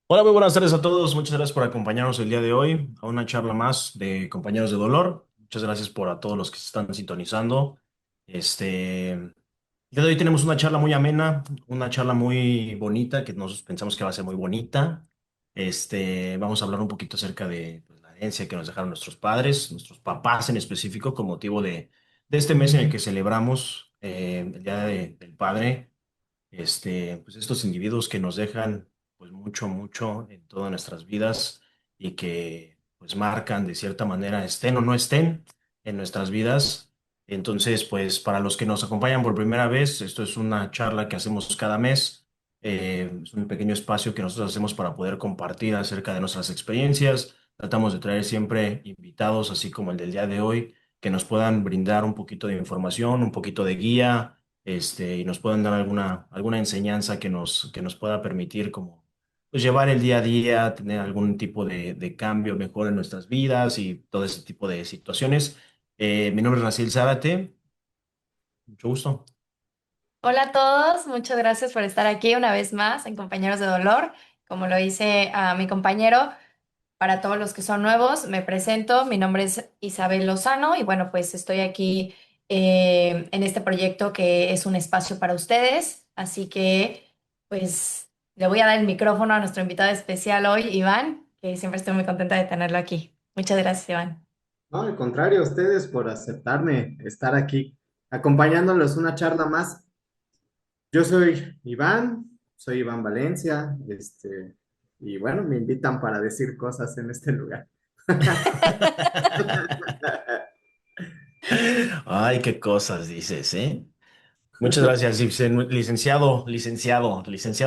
Hola, muy buenas tardes a todos. Muchas gracias por acompañarnos el día de hoy a una charla más de Compañeros de Dolor. Muchas gracias por a todos los que se están sintonizando. El día de hoy tenemos una charla muy amena, una charla muy bonita que nosotros pensamos que va a ser muy bonita. Vamos a hablar un poquito acerca de pues, la herencia que nos dejaron nuestros padres, nuestros papás en específico, con motivo de este mes en el que celebramos el del Padre, pues estos individuos que nos dejan pues mucho, mucho en todas nuestras vidas y que pues marcan de cierta manera, estén o no estén en nuestras vidas. Entonces, pues para los que nos acompañan por primera vez, esto es una charla que hacemos cada mes. Es un pequeño espacio que nosotros hacemos para poder compartir acerca de nuestras experiencias. Tratamos de traer siempre invitados, así como el del día de hoy, que nos puedan brindar un poquito de información, un poquito de guía, y nos puedan dar alguna enseñanza que nos pueda permitir como pues, llevar el día a día, tener algún tipo de cambio mejor en nuestras vidas y todo ese tipo de situaciones. Mi nombre es Raciel Zárate, mucho gusto. Hola a todos, muchas gracias por estar aquí una vez más en Compañeros de Dolor. Como lo dice mi compañero, para todos los que son nuevos, me presento, mi nombre es Isabel Lozano y bueno, pues estoy aquí en este proyecto que es un espacio para ustedes. Así que pues le voy a dar el micrófono a nuestro invitado especial hoy, Iván, que siempre estoy muy contenta de tenerlo aquí. Muchas gracias, Iván. No, al contrario, a ustedes por aceptarme estar aquí, acompañándolos una charla más. Yo soy Iván Valencia, y bueno, me invitan para decir cosas en este lugar. Ay, qué cosas dices, ¿eh? Muchas gracias, Ibsen. Licenciado,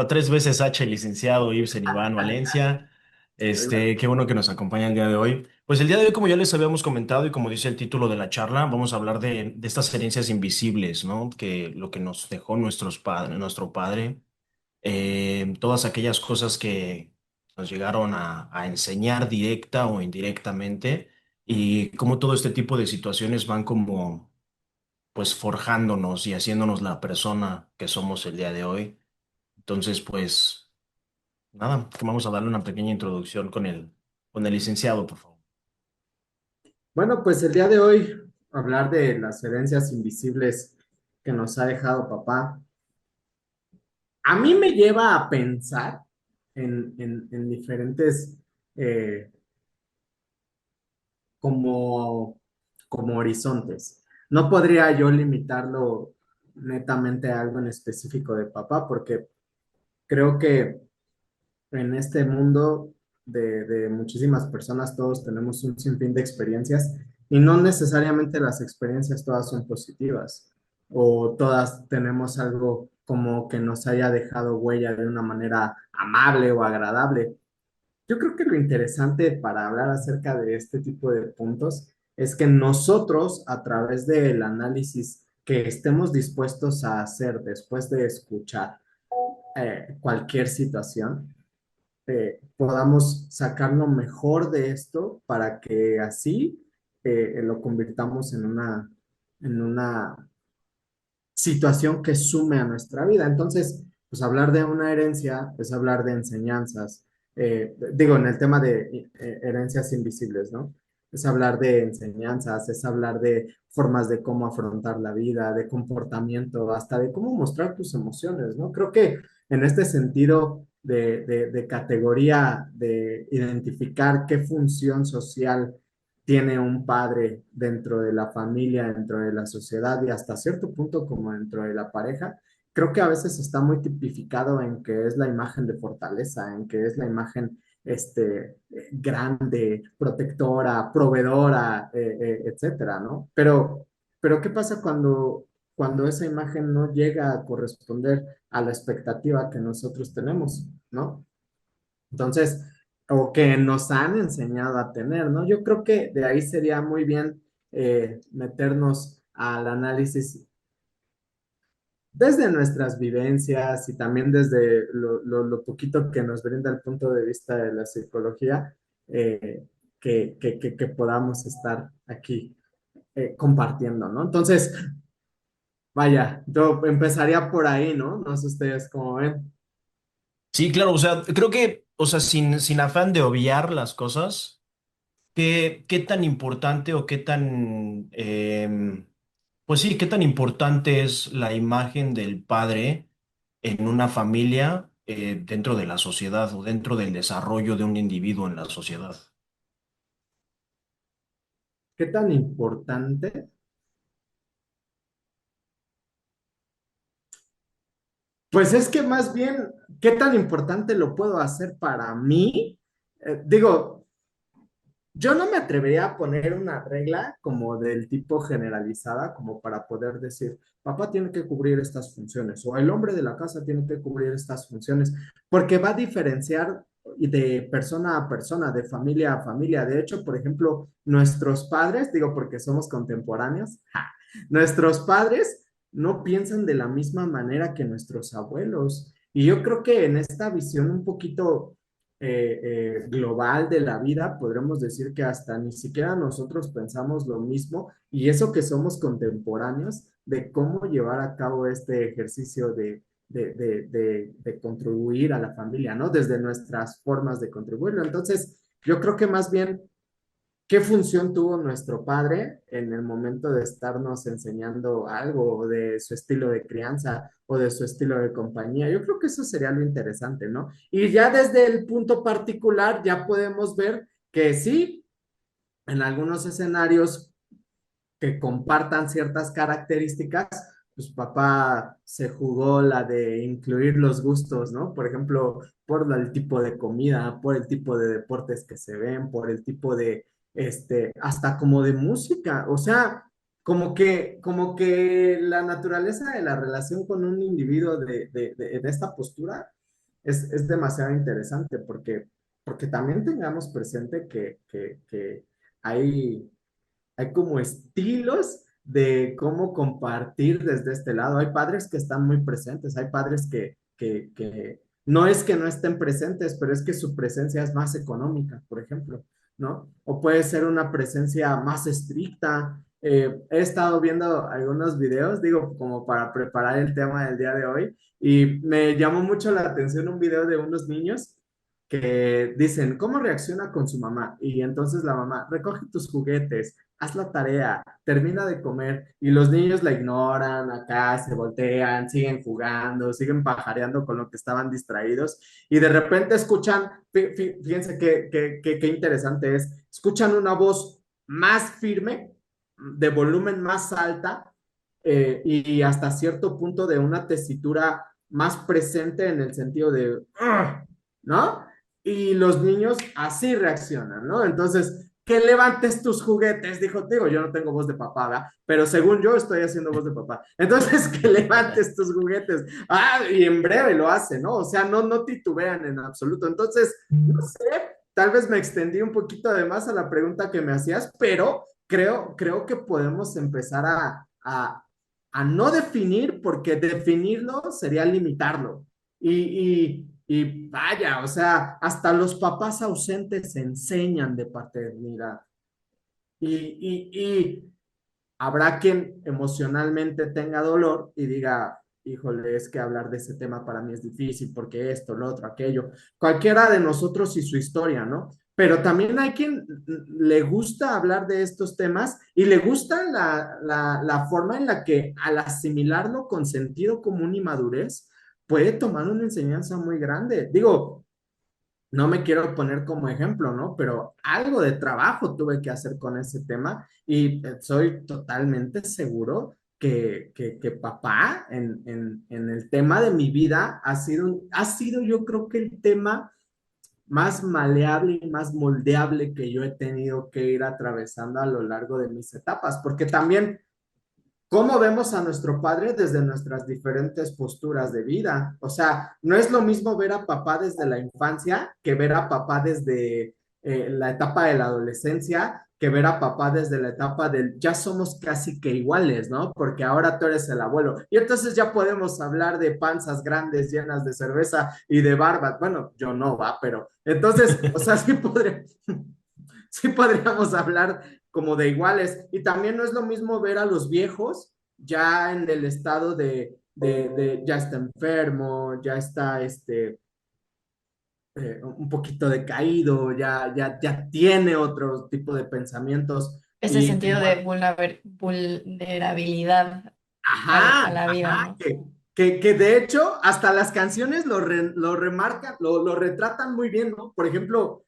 tres veces H, licenciado Ibsen Iván Valencia. Qué bueno que nos acompaña el día de hoy. Pues el día de hoy, como ya les habíamos comentado y como dice el título de la charla, vamos a hablar de estas herencias invisibles, ¿no? Que lo que nos dejó nuestros padres, nuestro padre, todas aquellas cosas que nos llegaron a enseñar directa o indirectamente y cómo todo este tipo de situaciones van como pues forjándonos y haciéndonos la persona que somos el día de hoy. Entonces, pues nada, que vamos a darle una pequeña introducción con el licenciado, por favor. Bueno, pues el día de hoy hablar de las herencias invisibles que nos ha dejado papá, a mí me lleva a pensar en diferentes eh, como, como horizontes. No podría yo limitarlo netamente a algo en específico de papá, porque creo que en este mundo de muchísimas personas todos tenemos un sinfín de experiencias y no necesariamente las experiencias todas son positivas o todas tenemos algo como que nos haya dejado huella de una manera amable o agradable. Yo creo que lo interesante para hablar acerca de este tipo de puntos es que nosotros, a través del análisis que estemos dispuestos a hacer después de escuchar cualquier situación, podamos sacar lo mejor de esto para que así lo convirtamos en una situación que sume a nuestra vida. Entonces, pues hablar de una herencia es hablar de enseñanzas, digo, en el tema de herencias invisibles, ¿no? Es hablar de enseñanzas, es hablar de formas de cómo afrontar la vida, de comportamiento, hasta de cómo mostrar tus emociones, ¿no? Creo que en este sentido de categoría, de identificar qué función social tiene un padre dentro de la familia, dentro de la sociedad y hasta cierto punto como dentro de la pareja, creo que a veces está muy tipificado en que es la imagen de fortaleza, en que es la imagen grande, protectora, proveedora, etcétera, ¿no? Pero ¿qué pasa cuando esa imagen no llega a corresponder a la expectativa que nosotros tenemos, ¿no? Entonces, o que nos han enseñado a tener, ¿no? Yo creo que de ahí sería muy bien meternos al análisis desde nuestras vivencias y también desde lo poquito que nos brinda el punto de vista de la psicología, eh, que podamos estar aquí compartiendo, ¿no? Entonces, vaya, yo empezaría por ahí, ¿no? No sé ustedes cómo ven. Sí, claro, o sea, creo que o sea, sin afán de obviar las cosas, ¿qué tan importante o qué tan, pues sí, qué tan importante es la imagen del padre en una familia, dentro de la sociedad o dentro del desarrollo de un individuo en la sociedad? ¿Qué tan importante? Pues es que más bien, ¿qué tan importante lo puedo hacer para mí? Digo, yo no me atrevería a poner una regla como del tipo generalizada, como para poder decir, papá tiene que cubrir estas funciones o el hombre de la casa tiene que cubrir estas funciones, porque va a diferenciar de persona a persona, de familia a familia. De hecho, por ejemplo, nuestros padres, digo porque somos contemporáneos, nuestros padres no piensan de la misma manera que nuestros abuelos. Y yo creo que en esta visión un poquito global de la vida, podremos decir que hasta ni siquiera nosotros pensamos lo mismo, y eso que somos contemporáneos de cómo llevar a cabo este ejercicio de contribuir a la familia, ¿no? Desde nuestras formas de contribuirlo. Entonces, yo creo que más bien ¿qué función tuvo nuestro padre en el momento de estarnos enseñando algo de su estilo de crianza o de su estilo de compañía? Yo creo que eso sería lo interesante, ¿no? Y ya desde el punto particular ya podemos ver que sí, en algunos escenarios que compartan ciertas características, pues papá se jugó la de incluir los gustos, ¿no? Por ejemplo, por el tipo de comida, por el tipo de deportes que se ven, por el tipo de, hasta como de música, o sea, como que la naturaleza de la relación con un individuo de esta postura es demasiado interesante porque también tengamos presente que hay hay como estilos de cómo compartir desde este lado. Hay padres que están muy presentes, hay padres que no es que no estén presentes, pero es que su presencia es más económica, por ejemplo, ¿no? O puede ser una presencia más estricta. He estado viendo algunos videos, digo, como para preparar el tema del día de hoy, y me llamó mucho la atención un video de unos niños que dicen, ¿cómo reacciona con su mamá? Y entonces la mamá, recoge tus juguetes, haz la tarea, termina de comer, y los niños la ignoran, acá se voltean, siguen jugando, siguen pajareando con lo que estaban distraídos, y de repente escuchan, fíjense qué interesante es, escuchan una voz más firme, de volumen más alta, y hasta cierto punto de una tesitura más presente en el sentido de, "Ugh", ¿no? Y los niños así reaccionan, ¿no? Entonces, que levantes tus juguetes, digo, yo no tengo voz de papá, ¿verdad? Pero según yo estoy haciendo voz de papá. Entonces, que levantes tus juguetes. Ah, y en breve lo hace, ¿no? O sea, no titubean en absoluto. Entonces, no sé, tal vez me extendí un poquito de más a la pregunta que me hacías, pero creo que podemos empezar a no definir, porque definirlo sería limitarlo. Y vaya, o sea, hasta los papás ausentes enseñan de paternidad. Y habrá quien emocionalmente tenga dolor y diga, híjole, es que hablar de ese tema para mí es difícil porque esto, lo otro, aquello. Cualquiera de nosotros y su historia, ¿no? Pero también hay quien le gusta hablar de estos temas y le gusta la forma en la que al asimilarlo con sentido común y madurez puede tomar una enseñanza muy grande. Digo, no me quiero poner como ejemplo, ¿no? Pero algo de trabajo tuve que hacer con ese tema y soy totalmente seguro que papá en el tema de mi vida ha sido yo creo que el tema más maleable y más moldeable que yo he tenido que ir atravesando a lo largo de mis etapas, porque también cómo vemos a nuestro padre desde nuestras diferentes posturas de vida. O sea, no es lo mismo ver a papá desde la infancia que ver a papá desde la etapa de la adolescencia, que ver a papá desde la etapa del ya somos casi que iguales, ¿no? Porque ahora tú eres el abuelo. Y entonces ya podemos hablar de panzas grandes llenas de cerveza y de barba. Bueno, yo no, va, pero entonces, o sea, sí podríamos hablar como de iguales. Y también no es lo mismo ver a los viejos ya en el estado de ya está enfermo, ya está un poquito decaído, ya tiene otro tipo de pensamientos Ese y sentido de vulnerabilidad a ajá, la vida, ajá, ¿no? que de hecho hasta las canciones lo remarcan, lo retratan muy bien, ¿no? Por ejemplo,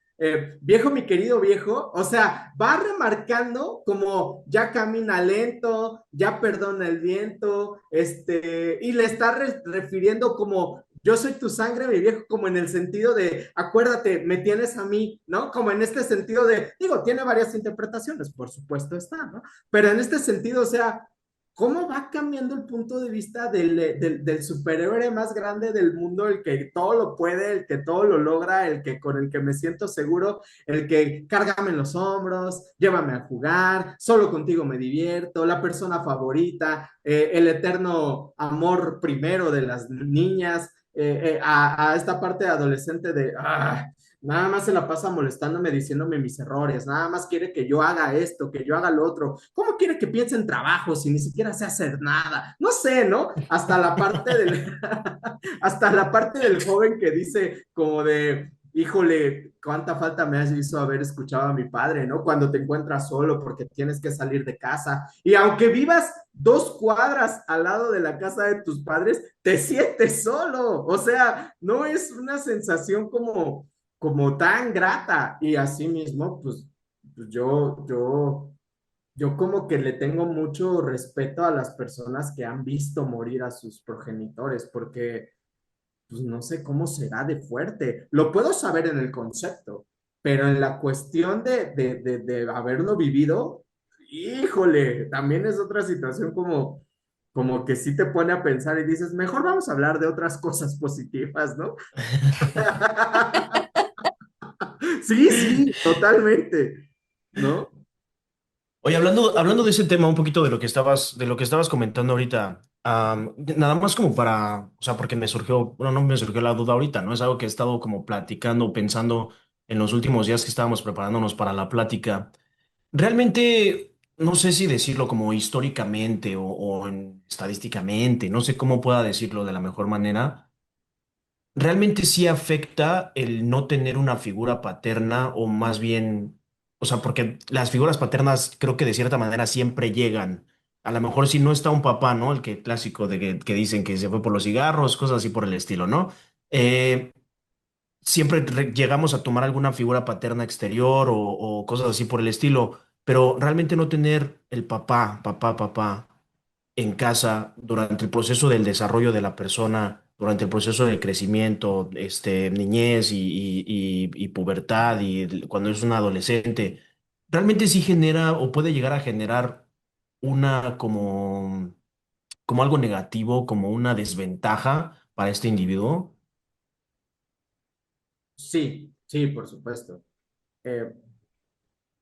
viejo, mi querido viejo, o sea, va remarcando como ya camina lento, ya perdona el viento, y le está refiriendo como yo soy tu sangre, mi viejo, como en el sentido de, acuérdate, me tienes a mí, ¿no? Como en este sentido de, digo, tiene varias interpretaciones, por supuesto está, ¿no? Pero en este sentido, o sea, cómo va cambiando el punto de vista del superhéroe más grande del mundo, el que todo lo puede, el que todo lo logra, el que con el que me siento seguro, el que cárgame en los hombros, llévame a jugar, solo contigo me divierto, la persona favorita, el eterno amor primero de las niñas, a esta parte adolescente de, nada más se la pasa molestándome, diciéndome mis errores, nada más quiere que yo haga esto, que yo haga lo otro. ¿Cómo quiere que piense en trabajo si ni siquiera sé hacer nada? No sé, ¿no? Hasta la parte del, hasta la parte del joven que dice como de, híjole, cuánta falta me hizo haber escuchado a mi padre, ¿no? Cuando te encuentras solo porque tienes que salir de casa. Y aunque vivas 2 cuadras al lado de la casa de tus padres, te sientes solo. O sea, no es una sensación como tan grata. Y así mismo, pues yo como que le tengo mucho respeto a las personas que han visto morir a sus progenitores, porque pues no sé cómo será de fuerte. Lo puedo saber en el concepto, pero en la cuestión de haberlo vivido, híjole, también es otra situación como que sí te pone a pensar y dices, mejor vamos a hablar de otras cosas positivas, ¿no? Sí, sí, totalmente, ¿no? Oye, hablando de ese tema, un poquito de lo que estabas comentando ahorita, nada más como para, o sea, porque me surgió, bueno, no me surgió la duda ahorita, ¿no? Es algo que he estado como platicando, pensando en los últimos días que estábamos preparándonos para la plática. Realmente, no sé si decirlo como históricamente estadísticamente, no sé cómo pueda decirlo de la mejor manera. ¿Realmente sí afecta el no tener una figura paterna o más bien, o sea, porque las figuras paternas creo que de cierta manera siempre llegan? A lo mejor si no está un papá, ¿no? El que clásico de que dicen que se fue por los cigarros, cosas así por el estilo, ¿no? Eh, Siempre llegamos a tomar alguna figura paterna exterior o cosas así por el estilo, pero realmente no tener el papá en casa durante el proceso del desarrollo de la persona, durante el proceso del crecimiento, niñez y pubertad cuando es un adolescente, realmente sí genera o puede llegar a generar una como algo negativo, como una desventaja para este individuo. Sí, sí, por supuesto. Eh,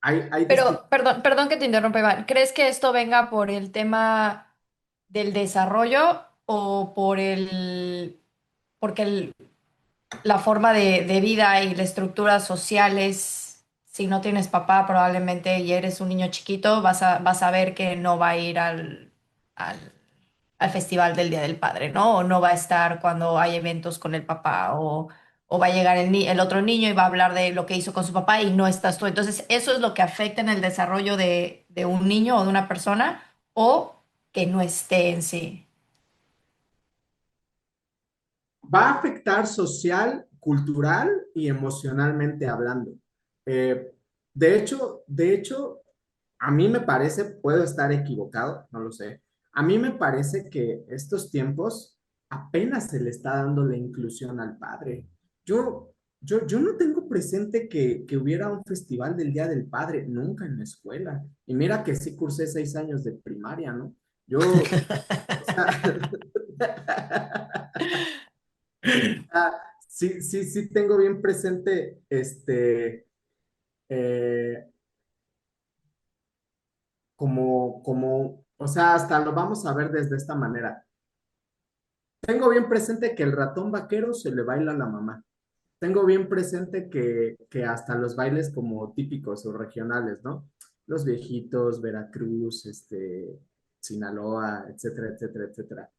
hay Pero, perdón que te interrumpa, Iván. ¿Crees que esto venga por el tema del desarrollo o porque la forma de vida y la estructura social es, si no tienes papá probablemente y eres un niño chiquito, vas a ver que no va a ir al, al festival del Día del Padre, ¿no? O no va a estar cuando hay eventos con el papá o va a llegar el otro niño y va a hablar de lo que hizo con su papá y no estás tú. Entonces, eso es lo que afecta en el desarrollo de un niño o de una persona o que no esté en sí. Va a afectar social, cultural y emocionalmente hablando. Eh, de hecho, a mí me parece, puedo estar equivocado, no lo sé, a mí me parece que estos tiempos apenas se le está dando la inclusión al padre. Yo, yo no tengo presente que hubiera un festival del Día del Padre, nunca en la escuela. Y mira que sí cursé 6 años de primaria, ¿no? Yo, o sea, Ah, sí, sí, sí tengo bien presente, eh, o sea, hasta lo vamos a ver desde esta manera. Tengo bien presente que el ratón vaquero se le baila a la mamá. Tengo bien presente que hasta los bailes como típicos o regionales, ¿no? Los viejitos, Veracruz, Sinaloa, etcétera, etcétera, etcétera.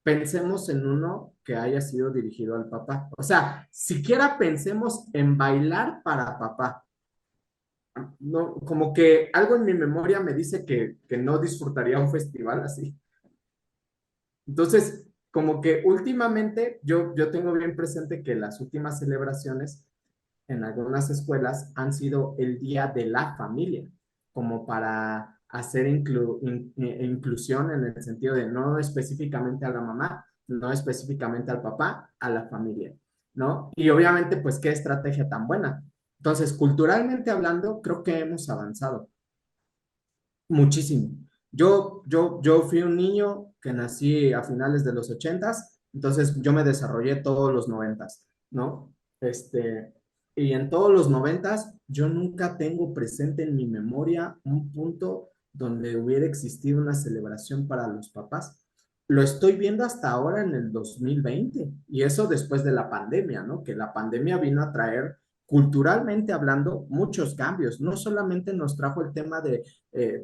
pensemos en uno que haya sido dirigido al papá. O sea, siquiera pensemos en bailar para papá. No, como que algo en mi memoria me dice que no disfrutaría un festival así. Entonces, como que últimamente yo tengo bien presente que las últimas celebraciones en algunas escuelas han sido el Día de la Familia, como para hacer inclusión en el sentido de no específicamente a la mamá, no específicamente al papá, a la familia, ¿no? Y obviamente, pues, qué estrategia tan buena. Entonces, culturalmente hablando, creo que hemos avanzado muchísimo. Yo fui un niño que nací a finales de los ochentas, entonces yo me desarrollé todos los noventas, ¿no? Este, y en todos los noventas yo nunca tengo presente en mi memoria un punto donde hubiera existido una celebración para los papás. Lo estoy viendo hasta ahora en el 2020 y eso después de la pandemia, ¿no? Que la pandemia vino a traer culturalmente hablando muchos cambios. No solamente nos trajo el tema de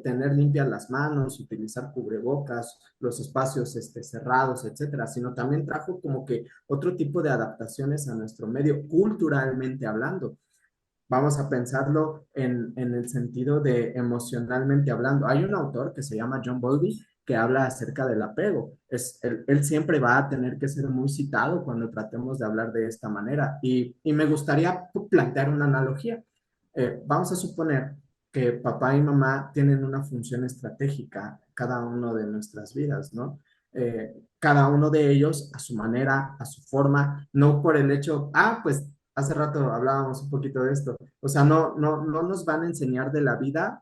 tener limpias las manos, utilizar cubrebocas, los espacios cerrados, etcétera, sino también trajo como que otro tipo de adaptaciones a nuestro medio culturalmente hablando. Vamos a pensarlo en el sentido de emocionalmente hablando. Hay un autor que se llama John Bowlby que habla acerca del apego. Él siempre va a tener que ser muy citado cuando tratemos de hablar de esta manera. Y me gustaría plantear una analogía. Vamos a suponer que papá y mamá tienen una función estratégica cada uno de nuestras vidas, ¿no? Cada uno de ellos a su manera, a su forma, no por el hecho, pues hace rato hablábamos un poquito de esto, o sea, no nos van a enseñar de la vida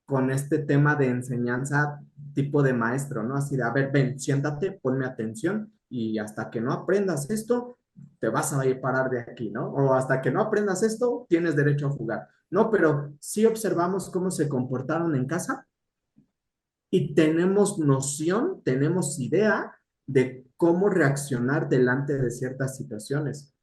con este tema de enseñanza tipo de maestro, ¿no? Así de, a ver, ven, siéntate, ponme atención y hasta que no aprendas esto, te vas a ir parar de aquí, ¿no? O hasta que no aprendas esto, tienes derecho a jugar. No, pero sí observamos cómo se comportaron en casa y tenemos noción, tenemos idea de cómo reaccionar delante de ciertas situaciones.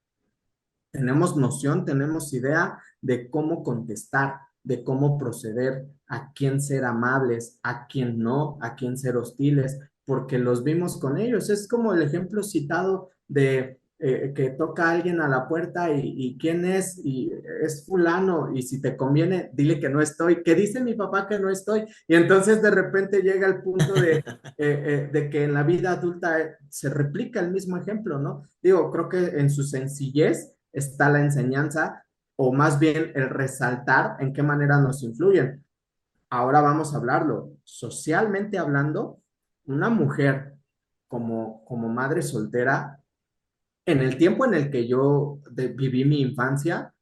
Tenemos noción, tenemos idea de cómo contestar, de cómo proceder, a quién ser amables, a quién no, a quién ser hostiles, porque los vimos con ellos. Es como el ejemplo citado de que toca a alguien a la puerta y quién es, y es fulano, y si te conviene, dile que no estoy, que dice mi papá que no estoy, y entonces de repente llega el punto de que en la vida adulta se replica el mismo ejemplo, ¿no? Digo, creo que en su sencillez está la enseñanza o más bien el resaltar en qué manera nos influyen. Ahora vamos a hablarlo. Socialmente hablando, una mujer como madre soltera, en el tiempo en el que yo viví mi infancia,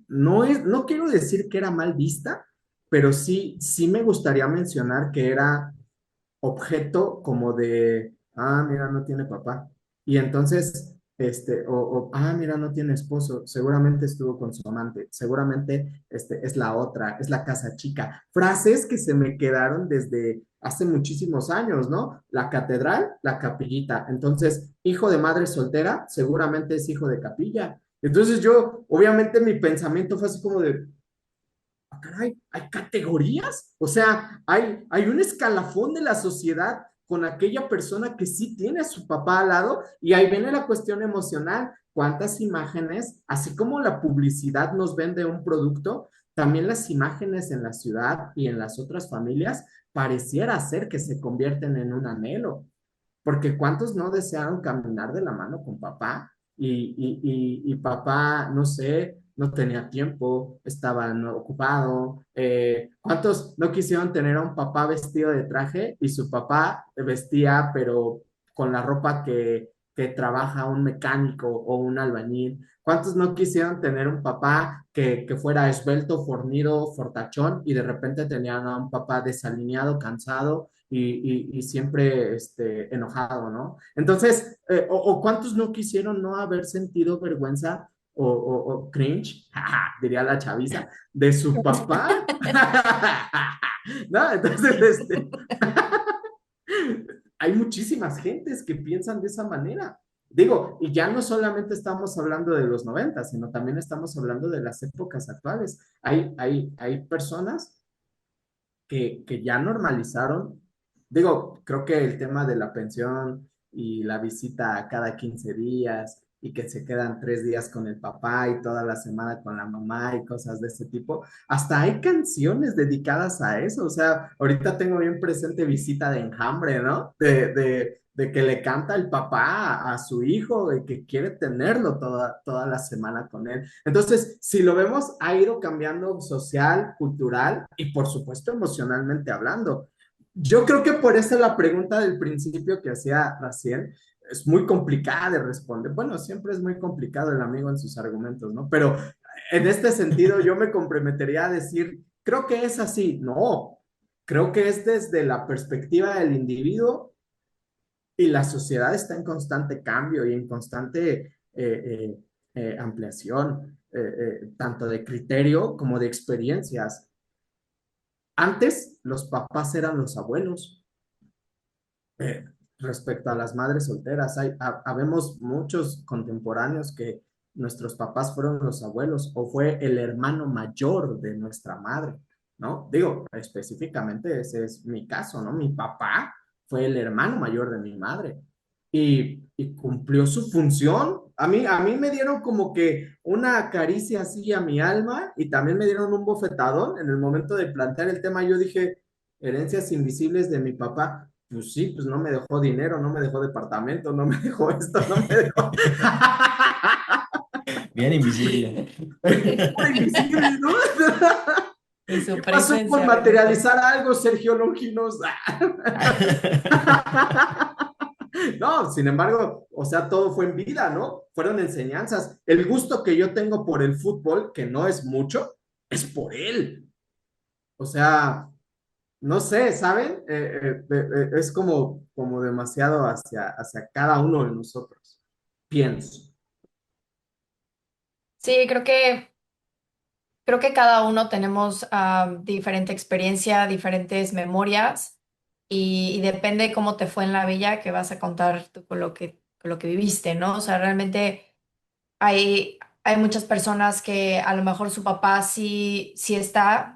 no quiero decir que era mal vista, pero sí me gustaría mencionar que era objeto como de, mira, no tiene papá. Y entonces, mira, no tiene esposo, seguramente estuvo con su amante, seguramente es la otra, es la casa chica. Frases que se me quedaron desde hace muchísimos años, ¿no? La catedral, la capillita. Entonces, hijo de madre soltera, seguramente es hijo de capilla. Entonces yo, obviamente mi pensamiento fue así como de, caray, hay categorías, o sea, hay un escalafón de la sociedad con aquella persona que sí tiene a su papá al lado y ahí viene la cuestión emocional. ¿Cuántas imágenes, así como la publicidad nos vende un producto, también las imágenes en la ciudad y en las otras familias pareciera ser que se convierten en un anhelo? Porque ¿cuántos no desearon caminar de la mano con papá? Y papá, no sé, no tenía tiempo, estaba no, ocupado. ¿Cuántos no quisieron tener a un papá vestido de traje y su papá vestía, pero con la ropa que trabaja un mecánico o un albañil? ¿Cuántos no quisieron tener un papá que fuera esbelto, fornido, fortachón y de repente tenían a un papá desalineado, cansado y siempre enojado, ¿no? Entonces, o cuántos no quisieron no haber sentido vergüenza o cringe, diría la chaviza, de su papá, ¿no? Entonces, hay muchísimas gentes que piensan de esa manera. Digo, y ya no solamente estamos hablando de los 90, sino también estamos hablando de las épocas actuales. Hay personas que ya normalizaron Digo, creo que el tema de la pensión y la visita a cada 15 días y que se quedan 3 días con el papá y toda la semana con la mamá y cosas de ese tipo, hasta hay canciones dedicadas a eso. O sea, ahorita tengo bien presente Visita de Enjambre, ¿no? De que le canta el papá a su hijo, de que quiere tenerlo toda la semana con él. Entonces, si lo vemos, ha ido cambiando social, cultural y por supuesto emocionalmente hablando. Yo creo que por eso la pregunta del principio que hacía recién es muy complicada de responder. Bueno, siempre es muy complicado el amigo en sus argumentos, ¿no? Pero en este sentido yo me comprometería a decir, creo que es así. No, creo que es desde la perspectiva del individuo y la sociedad está en constante cambio y en constante ampliación, tanto de criterio como de experiencias. Antes los papás eran los abuelos. eh, Respecto a las madres solteras, habemos muchos contemporáneos que nuestros papás fueron los abuelos o fue el hermano mayor de nuestra madre, ¿no? Digo, específicamente ese es mi caso, ¿no? Mi papá fue el hermano mayor de mi madre y cumplió su función. A mí me dieron como que una caricia así a mi alma y también me dieron un bofetadón en el momento de plantear el tema. Yo dije, herencias invisibles de mi papá. Pues sí, pues no me dejó dinero, no me dejó departamento, no me dejó esto, no me dejó. Bien invisible. Pura invisible, ¿no? Y su ¿Qué pasó por presencia, Benito. materializar algo, Sergio Longinos? No, sin embargo, o sea, todo fue en vida, ¿no? Fueron enseñanzas. El gusto que yo tengo por el fútbol, que no es mucho, es por él. O sea, no sé, ¿saben? Es como demasiado hacia cada uno de nosotros, pienso. Sí, creo que cada uno tenemos diferente experiencia, diferentes memorias y depende cómo te fue en la vida que vas a contar tú con lo que viviste, ¿no? O sea, realmente hay muchas personas que a lo mejor su papá sí está,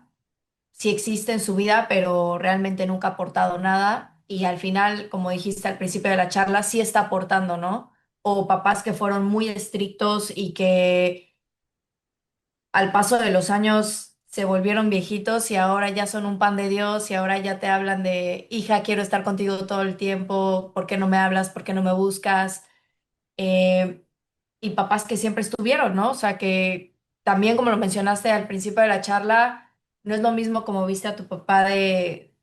sí existe en su vida, pero realmente nunca ha aportado nada y al final, como dijiste al principio de la charla, sí está aportando, ¿no? O papás que fueron muy estrictos y que al paso de los años se volvieron viejitos y ahora ya son un pan de Dios y ahora ya te hablan de, hija, quiero estar contigo todo el tiempo, ¿por qué no me hablas? ¿Por qué no me buscas? Eh, y papás que siempre estuvieron, ¿no? O sea, que también como lo mencionaste al principio de la charla, no es lo mismo como viste a tu papá de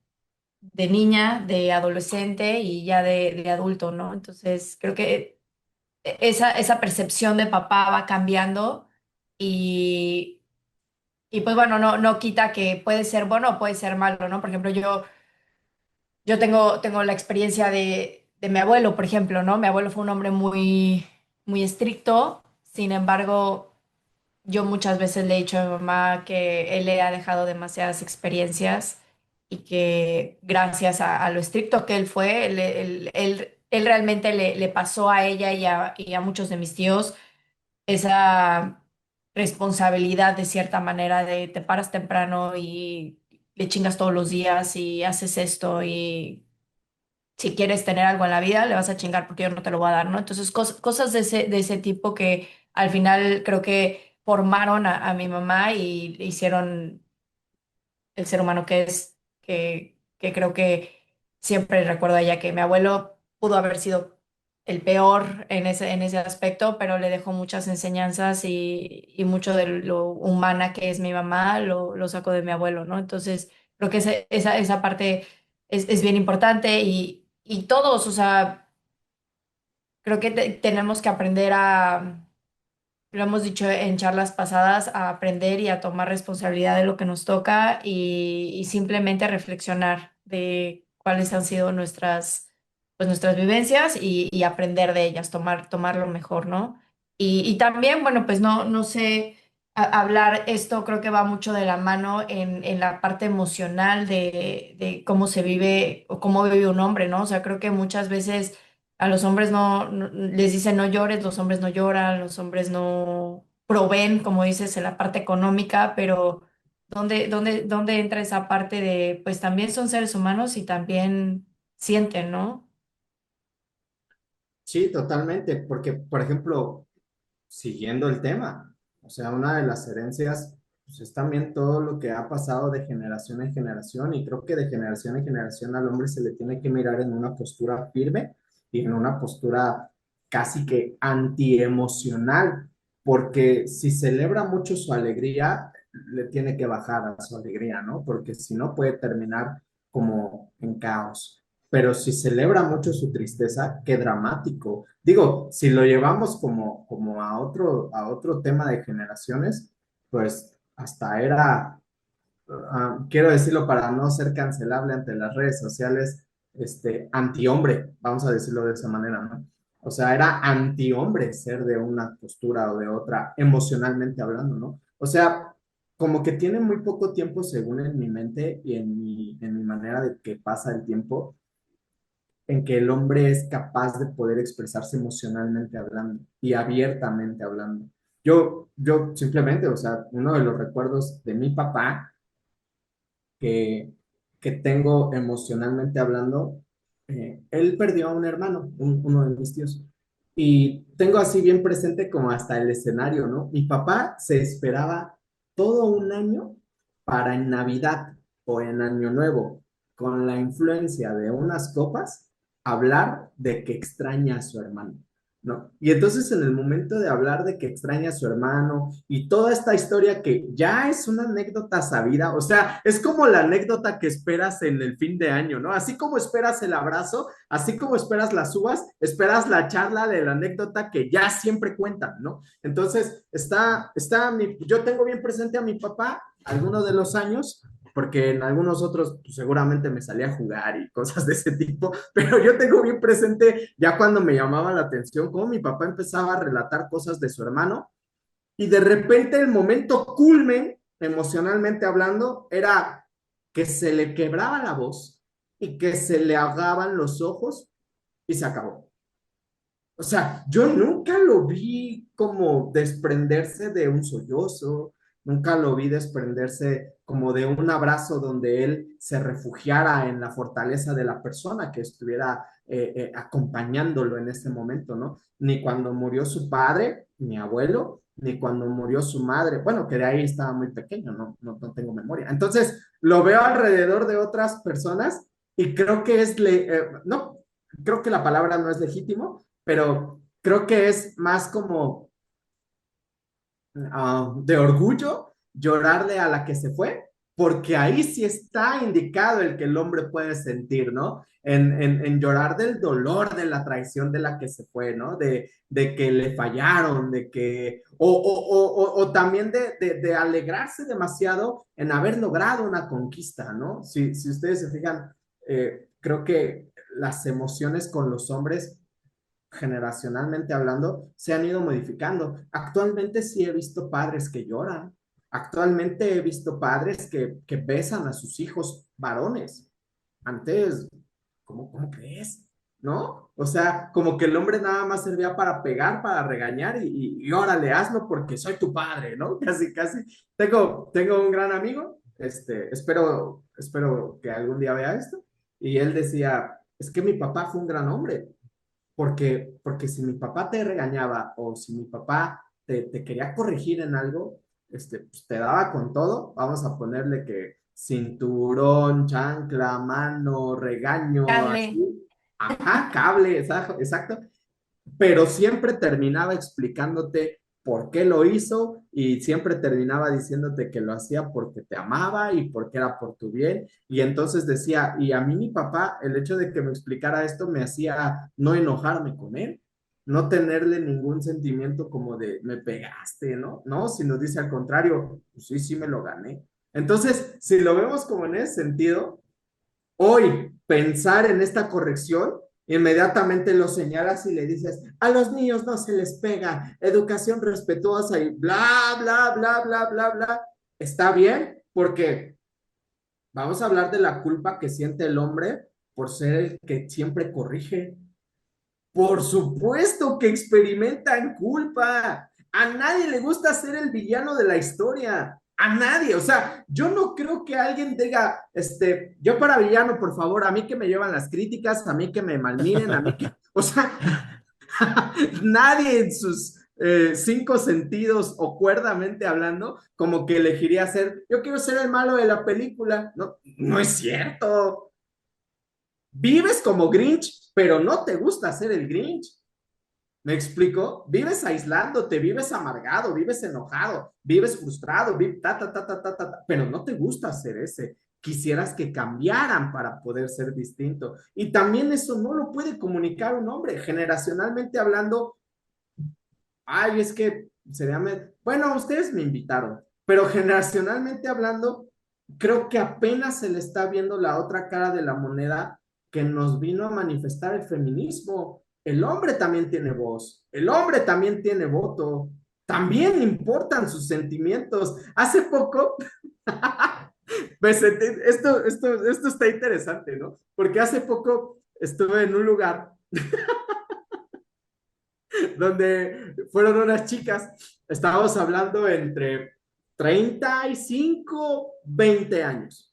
niña, de adolescente y ya de adulto, ¿no? Entonces, creo que esa percepción de papá va cambiando y y pues bueno, no quita que puede ser bueno o puede ser malo, ¿no? Por ejemplo, yo tengo la experiencia de mi abuelo, por ejemplo, ¿no? Mi abuelo fue un hombre muy estricto, sin embargo, yo muchas veces le he dicho a mi mamá que él le ha dejado demasiadas experiencias y que gracias a lo estricto que él fue, él realmente le pasó a ella y a muchos de mis tíos esa responsabilidad de cierta manera de te paras temprano y le chingas todos los días y haces esto y si quieres tener algo en la vida le vas a chingar porque yo no te lo voy a dar, ¿no? Entonces cosas de ese tipo que al final creo que formaron a mi mamá y le hicieron el ser humano que es, que creo que siempre recuerdo a ella que mi abuelo pudo haber sido el peor en ese aspecto, pero le dejó muchas enseñanzas y mucho de lo humana que es mi mamá lo sacó de mi abuelo, ¿no? Entonces, creo que esa parte es bien importante y todos, o sea, creo que tenemos que aprender a lo hemos dicho en charlas pasadas, a aprender y a tomar responsabilidad de lo que nos toca y simplemente reflexionar de cuáles han sido pues nuestras vivencias y aprender de ellas, tomar lo mejor, ¿no? Y también, bueno, pues no sé, hablar esto creo que va mucho de la mano en la parte emocional de cómo se vive o cómo vive un hombre, ¿no? O sea, creo que muchas veces a los hombres les dicen no llores, los hombres no lloran, los hombres no proveen, como dices, en la parte económica, pero ¿dónde entra esa parte de, pues también son seres humanos y también sienten, ¿no? Sí, totalmente, porque, por ejemplo, siguiendo el tema, o sea, una de las herencias, pues es también todo lo que ha pasado de generación en generación, y creo que de generación en generación al hombre se le tiene que mirar en una postura firme y en una postura casi que antiemocional, porque si celebra mucho su alegría, le tiene que bajar a su alegría, ¿no? Porque si no puede terminar como en caos. Pero si celebra mucho su tristeza, qué dramático. Digo, si lo llevamos como a otro tema de generaciones, pues hasta era, quiero decirlo para no ser cancelable ante las redes sociales, antihombre, vamos a decirlo de esa manera, ¿no? O sea, era antihombre ser de una postura o de otra, emocionalmente hablando, ¿no? O sea, como que tiene muy poco tiempo, según en mi mente y en mi manera de que pasa el tiempo, en que el hombre es capaz de poder expresarse emocionalmente hablando y abiertamente hablando. Yo simplemente, o sea, uno de los recuerdos de mi papá que, que tengo emocionalmente hablando, él perdió a un hermano, uno de mis tíos, y tengo así bien presente como hasta el escenario, ¿no? Mi papá se esperaba todo un año para en Navidad o en Año Nuevo, con la influencia de unas copas, hablar de que extraña a su hermano. ¿No? Y entonces en el momento de hablar de que extraña a su hermano y toda esta historia que ya es una anécdota sabida, o sea, es como la anécdota que esperas en el fin de año, ¿no? Así como esperas el abrazo, así como esperas las uvas, esperas la charla de la anécdota que ya siempre cuentan, ¿no? Entonces, yo tengo bien presente a mi papá algunos de los años, porque en algunos otros pues, seguramente me salía a jugar y cosas de ese tipo, pero yo tengo bien presente ya cuando me llamaba la atención cómo mi papá empezaba a relatar cosas de su hermano y de repente el momento culmen, emocionalmente hablando, era que se le quebraba la voz y que se le ahogaban los ojos y se acabó. O sea, yo nunca lo vi como desprenderse de un sollozo, nunca lo vi desprenderse como de un abrazo donde él se refugiara en la fortaleza de la persona que estuviera acompañándolo en ese momento, ¿no? Ni cuando murió su padre, mi abuelo, ni cuando murió su madre, bueno, que de ahí estaba muy pequeño, no tengo memoria. Entonces, lo veo alrededor de otras personas y creo que no, creo que la palabra no es legítimo, pero creo que es más como de orgullo llorarle a la que se fue, porque ahí sí está indicado el que el hombre puede sentir, ¿no? En llorar del dolor de la traición de la que se fue, ¿no? De que le fallaron, de que, o también de alegrarse demasiado en haber logrado una conquista, ¿no? Si ustedes se fijan, creo que las emociones con los hombres generacionalmente hablando, se han ido modificando. Actualmente sí he visto padres que lloran. Actualmente he visto padres que besan a sus hijos varones. Antes, ¿cómo crees? ¿No? O sea, como que el hombre nada más servía para pegar, para regañar y órale, hazlo porque soy tu padre, ¿no? Casi, casi. Tengo un gran amigo, espero que algún día vea esto, y él decía, es que mi papá fue un gran hombre, porque si mi papá te regañaba o si mi papá te quería corregir en algo, pues te daba con todo, vamos a ponerle que cinturón, chancla, mano, regaño, Cable. así, ajá, cable, exacto, exacto, pero siempre terminaba explicándote por qué lo hizo y siempre terminaba diciéndote que lo hacía porque te amaba y porque era por tu bien. Y entonces decía, y a mí mi papá, el hecho de que me explicara esto me hacía no enojarme con él, no tenerle ningún sentimiento como de me pegaste, ¿no? No, sino dice al contrario, pues sí, sí me lo gané. Entonces, si lo vemos como en ese sentido, hoy pensar en esta corrección, inmediatamente lo señalas y le dices, a los niños no se les pega, educación respetuosa y bla, bla, bla, bla, bla, bla. Está bien, porque vamos a hablar de la culpa que siente el hombre por ser el que siempre corrige. Por supuesto que experimentan culpa. A nadie le gusta ser el villano de la historia. A nadie, o sea, yo no creo que alguien diga, yo para villano, por favor, a mí que me llevan las críticas, a mí que me malmiren, a mí que, o sea, nadie en sus cinco sentidos o cuerdamente hablando, como que elegiría ser, yo quiero ser el malo de la película. No, no es cierto. Vives como Grinch, pero no te gusta ser el Grinch. ¿Me explico? Vives aislándote, vives amargado, vives enojado, vives frustrado, pero no te gusta ser ese. Quisieras que cambiaran para poder ser distinto. Y también eso no lo puede comunicar un hombre. Generacionalmente hablando, ay, es que sería, bueno, ustedes me invitaron, pero generacionalmente hablando, creo que apenas se le está viendo la otra cara de la moneda que nos vino a manifestar el feminismo. El hombre también tiene voz, el hombre también tiene voto, también importan sus sentimientos. Hace poco, pues esto está interesante, ¿no? Porque hace poco estuve en un lugar donde fueron unas chicas, estábamos hablando entre 35, 20 años,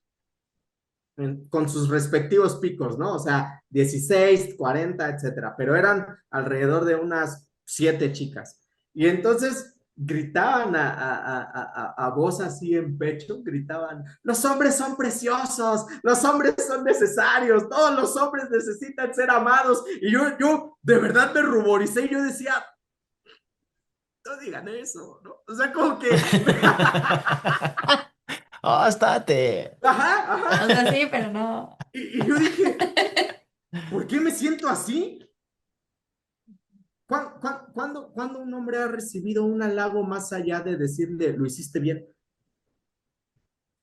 con sus respectivos picos, ¿no? O sea, 16, 40, etcétera, pero eran alrededor de unas 7 chicas. Y entonces gritaban a voz así en pecho, gritaban, los hombres son preciosos, los hombres son necesarios, todos los hombres necesitan ser amados. Y yo de verdad me ruboricé y yo decía, no digan eso, ¿no? O sea, como que, ¡Oh, estate! ajá, O ajá. sea, sí, pero no. Y yo dije, ¿por qué me siento así? ¿Cuándo un hombre ha recibido un halago más allá de decirle, lo hiciste bien?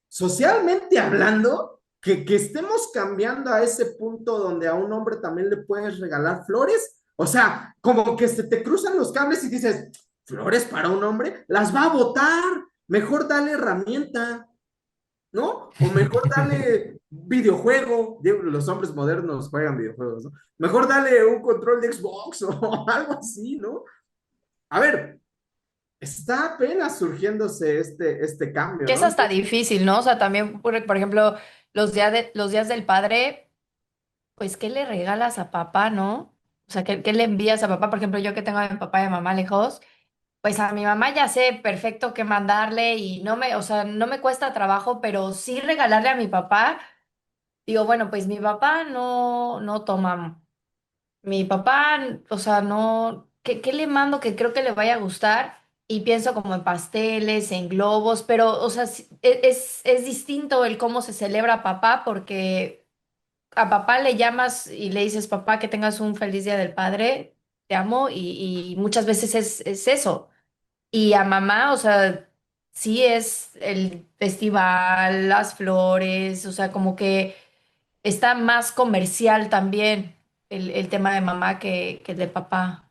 Socialmente hablando, que estemos cambiando a ese punto donde a un hombre también le puedes regalar flores, o sea, como que se te cruzan los cables y dices, flores para un hombre, las va a botar, mejor dale herramienta, ¿no? O mejor dale videojuego, los hombres modernos juegan videojuegos, ¿no? Mejor dale un control de Xbox o algo así, ¿no? A ver, está apenas surgiéndose este cambio, Que es ¿no? hasta difícil, ¿no? O sea, también, por ejemplo, los días del padre, pues, ¿qué le regalas a papá, no? O sea, ¿qué le envías a papá? Por ejemplo, yo que tengo a mi papá y a mi mamá lejos, pues a mi mamá ya sé perfecto qué mandarle y no me, o sea, no me cuesta trabajo, pero sí regalarle a mi papá. Digo, bueno, pues mi papá no toma. Mi papá, o sea, no, ¿qué le mando que creo que le vaya a gustar? Y pienso como en pasteles, en globos, pero, o sea, es distinto el cómo se celebra a papá, porque a papá le llamas y le dices, papá, que tengas un feliz día del padre, te amo, y muchas veces es eso. Y a mamá, o sea, sí es el festival, las flores, o sea, como que está más comercial también el tema de mamá que el de papá.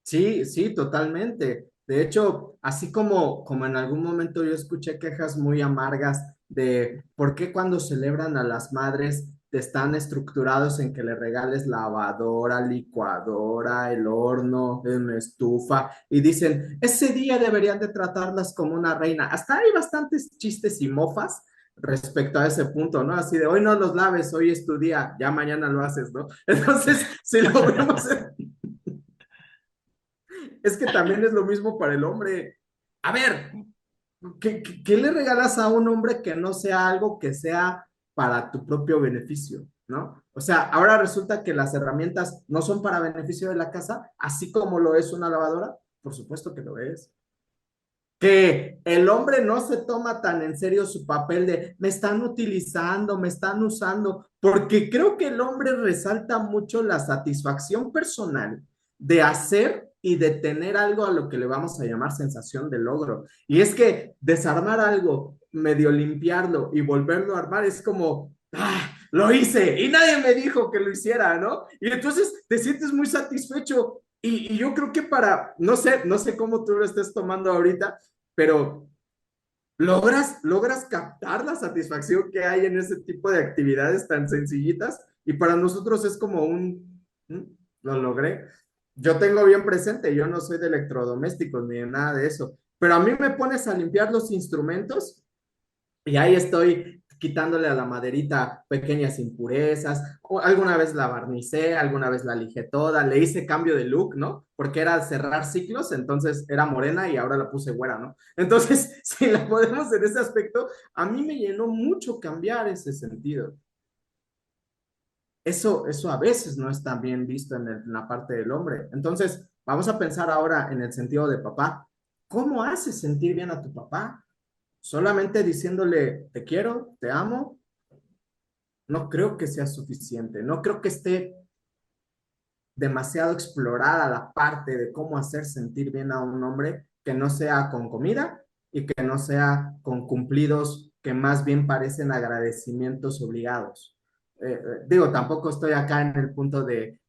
Sí, sí, totalmente. De hecho, así como en algún momento yo escuché quejas muy amargas de por qué cuando celebran a las madres están estructurados en que le regales lavadora, licuadora, el horno, una estufa, y dicen, ese día deberían de tratarlas como una reina. Hasta hay bastantes chistes y mofas respecto a ese punto, ¿no? Así de, hoy no los laves, hoy es tu día, ya mañana lo haces, ¿no? Entonces, si lo vemos es que también es lo mismo para el hombre. A ver, ¿qué le regalas a un hombre que no sea algo que sea para tu propio beneficio, ¿no? O sea, ahora resulta que las herramientas no son para beneficio de la casa, así como lo es una lavadora, por supuesto que lo es. Que el hombre no se toma tan en serio su papel de me están utilizando, me están usando, porque creo que el hombre resalta mucho la satisfacción personal de hacer y de tener algo a lo que le vamos a llamar sensación de logro. Y es que desarmar algo, medio limpiarlo y volverlo a armar es como, ah, lo hice y nadie me dijo que lo hiciera, ¿no? Y entonces te sientes muy satisfecho. Y yo creo que no sé cómo tú lo estés tomando ahorita, pero logras captar la satisfacción que hay en ese tipo de actividades tan sencillitas y para nosotros es como "Mm, lo logré". Yo tengo bien presente, yo no soy de electrodomésticos ni de nada de eso, Pero a mí me pones a limpiar los instrumentos y ahí estoy quitándole a la maderita pequeñas impurezas. O alguna vez la barnicé, alguna vez la lijé toda, le hice cambio de look, ¿no? Porque era cerrar ciclos, entonces era morena y ahora la puse güera, ¿no? Entonces, si la podemos en ese aspecto, a mí me llenó mucho cambiar ese sentido. Eso a veces no está bien visto en la parte del hombre. Entonces, vamos a pensar ahora en el sentido de papá. ¿Cómo haces sentir bien a tu papá? Solamente diciéndole te quiero, te amo, no creo que sea suficiente. No creo que esté demasiado explorada la parte de cómo hacer sentir bien a un hombre que no sea con comida y que no sea con cumplidos que más bien parecen agradecimientos obligados. Digo, tampoco estoy acá en el punto de,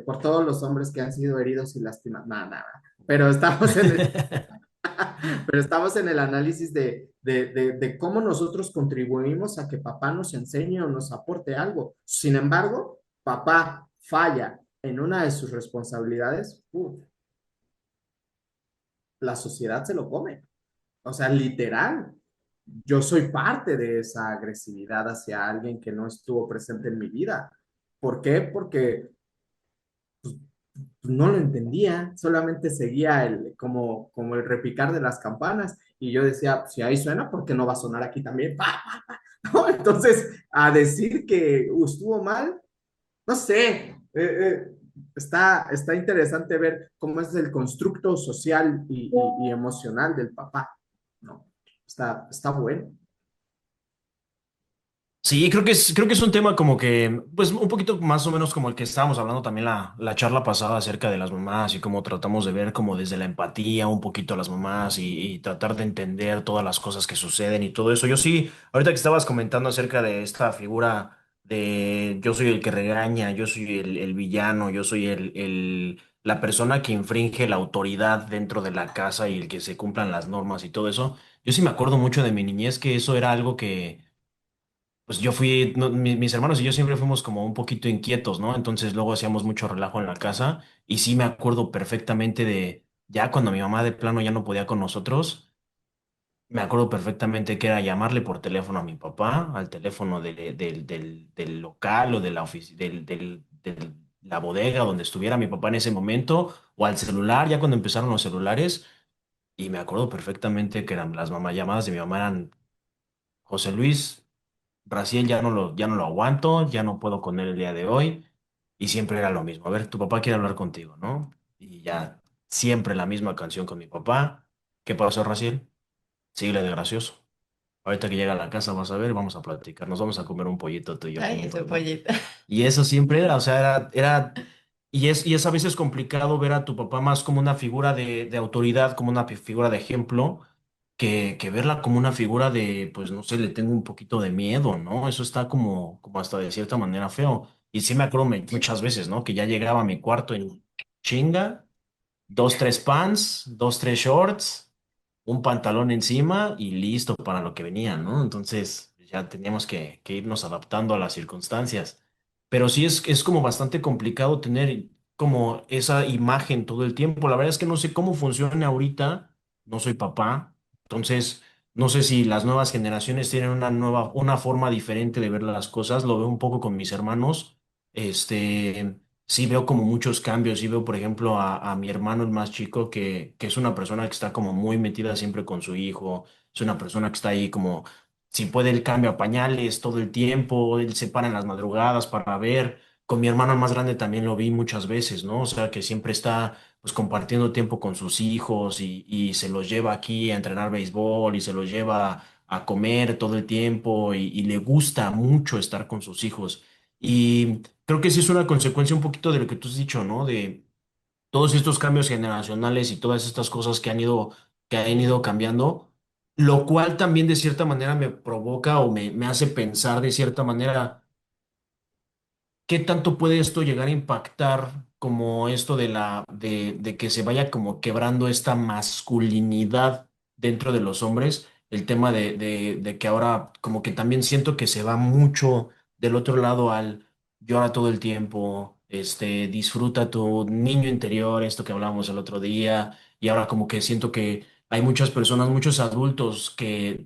por todos los hombres que han sido heridos y lastimados, nada, nada, pero estamos en el, pero estamos en el análisis de cómo nosotros contribuimos a que papá nos enseñe o nos aporte algo. Sin embargo, papá falla en una de sus responsabilidades, la sociedad se lo come. O sea, literal, yo soy parte de esa agresividad hacia alguien que no estuvo presente en mi vida. ¿Por qué? Porque no lo entendía, solamente seguía como el repicar de las campanas y yo decía, si ahí suena, ¿por qué no va a sonar aquí también? ¡Pa, pa, pa! ¿No? Entonces, a decir que estuvo mal, no sé, está interesante ver cómo es el constructo social y emocional del papá, ¿no? Está bueno. Sí, creo que es un tema como que, pues un poquito más o menos como el que estábamos hablando también la charla pasada acerca de las mamás y cómo tratamos de ver como desde la empatía un poquito a las mamás y tratar de entender todas las cosas que suceden y todo eso. Yo sí, ahorita que estabas comentando acerca de esta figura de yo soy el que regaña, yo soy el villano, yo soy la persona que infringe la autoridad dentro de la casa y el que se cumplan las normas y todo eso. Yo sí me acuerdo mucho de mi niñez que eso era algo que pues yo fui, mis hermanos y yo siempre fuimos como un poquito inquietos, ¿no? Entonces luego hacíamos mucho relajo en la casa y sí me acuerdo perfectamente de, ya cuando mi mamá de plano ya no podía con nosotros, me acuerdo perfectamente que era llamarle por teléfono a mi papá, al teléfono del local o de la la bodega donde estuviera mi papá en ese momento, o al celular, ya cuando empezaron los celulares, y me acuerdo perfectamente que eran las mamá llamadas de mi mamá eran José Luis. Brasil ya no lo aguanto, ya no puedo con él el día de hoy. Y siempre era lo mismo. A ver, tu papá quiere hablar contigo, ¿no? Y ya siempre la misma canción con mi papá. ¿Qué pasó, Raciel? Síguele de gracioso. Ahorita que llega a la casa vas a ver, vamos a platicar. Nos vamos a comer un pollito tú y yo Ay, juntos, ese ¿no? pollito. Y eso siempre era, o sea, y es a veces complicado ver a tu papá más como una figura de autoridad, como una figura de ejemplo, que verla como una figura de, pues no sé, le tengo un poquito de miedo, ¿no? Eso está como hasta de cierta manera feo. Y sí me acuerdo muchas veces, ¿no? Que ya llegaba a mi cuarto en chinga, dos, tres pants, dos, tres shorts, un pantalón encima y listo para lo que venía, ¿no? Entonces ya teníamos que irnos adaptando a las circunstancias. Pero sí es como bastante complicado tener como esa imagen todo el tiempo. La verdad es que no sé cómo funciona ahorita, no soy papá, entonces no sé si las nuevas generaciones tienen una forma diferente de ver las cosas. Lo veo un poco con mis hermanos. Sí veo como muchos cambios, sí veo, por ejemplo, a mi hermano el más chico, que es una persona que está como muy metida siempre con su hijo, es una persona que está ahí como, si puede, él cambia pañales todo el tiempo, él se para en las madrugadas para ver. Con mi hermano el más grande también lo vi muchas veces, ¿no? O sea, que siempre está pues compartiendo tiempo con sus hijos y se los lleva aquí a entrenar béisbol y se los lleva a comer todo el tiempo y le gusta mucho estar con sus hijos. Y creo que sí es una consecuencia un poquito de lo que tú has dicho, ¿no? De todos estos cambios generacionales y todas estas cosas que han ido cambiando, lo cual también de cierta manera me provoca o me hace pensar de cierta manera. ¿Qué tanto puede esto llegar a impactar como esto de que se vaya como quebrando esta masculinidad dentro de los hombres? El tema de que ahora como que también siento que se va mucho del otro lado al llora todo el tiempo, disfruta tu niño interior, esto que hablábamos el otro día, y ahora como que siento que hay muchas personas, muchos adultos que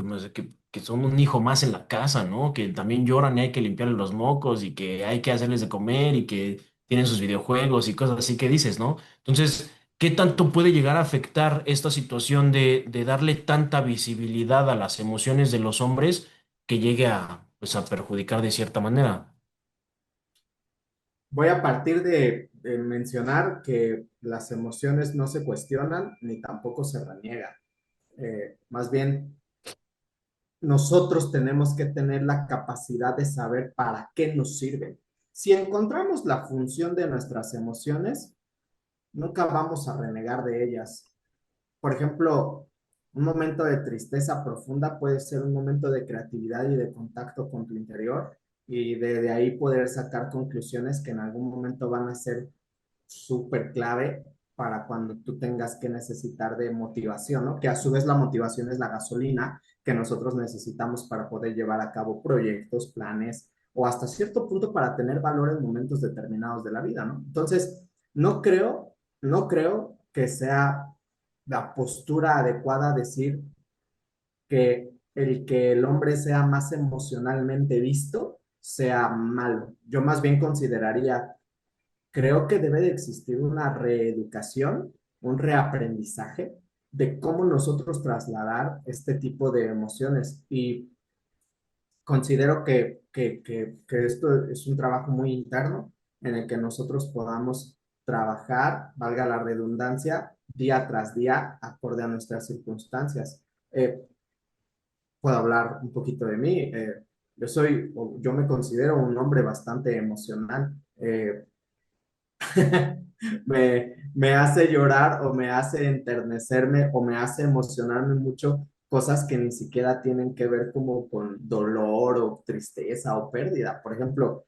no sé, que son un hijo más en la casa, ¿no? Que también lloran y hay que limpiarles los mocos y que hay que hacerles de comer y que tienen sus videojuegos y cosas así que dices, ¿no? Entonces, ¿qué tanto puede llegar a afectar esta situación de darle tanta visibilidad a las emociones de los hombres que llegue a, pues, a perjudicar de cierta manera? Voy a partir de mencionar que las emociones no se cuestionan ni tampoco se reniegan. Más bien, nosotros tenemos que tener la capacidad de saber para qué nos sirven. Si encontramos la función de nuestras emociones, nunca vamos a renegar de ellas. Por ejemplo, un momento de tristeza profunda puede ser un momento de creatividad y de contacto con tu interior y de ahí poder sacar conclusiones que en algún momento van a ser súper clave para cuando tú tengas que necesitar de motivación, ¿no? Que a su vez la motivación es la gasolina que nosotros necesitamos para poder llevar a cabo proyectos, planes o hasta cierto punto para tener valor en momentos determinados de la vida, ¿no? Entonces, no creo, no creo que sea la postura adecuada decir que el hombre sea más emocionalmente visto sea malo. Yo más bien consideraría, creo que debe de existir una reeducación, un reaprendizaje de cómo nosotros trasladar este tipo de emociones. Y considero que esto es un trabajo muy interno en el que nosotros podamos trabajar, valga la redundancia, día tras día, acorde a nuestras circunstancias. Eh, Puedo hablar un poquito de mí. Yo me considero un hombre bastante emocional. Me hace llorar o me hace enternecerme o me hace emocionarme mucho cosas que ni siquiera tienen que ver como con dolor o tristeza o pérdida. Por ejemplo,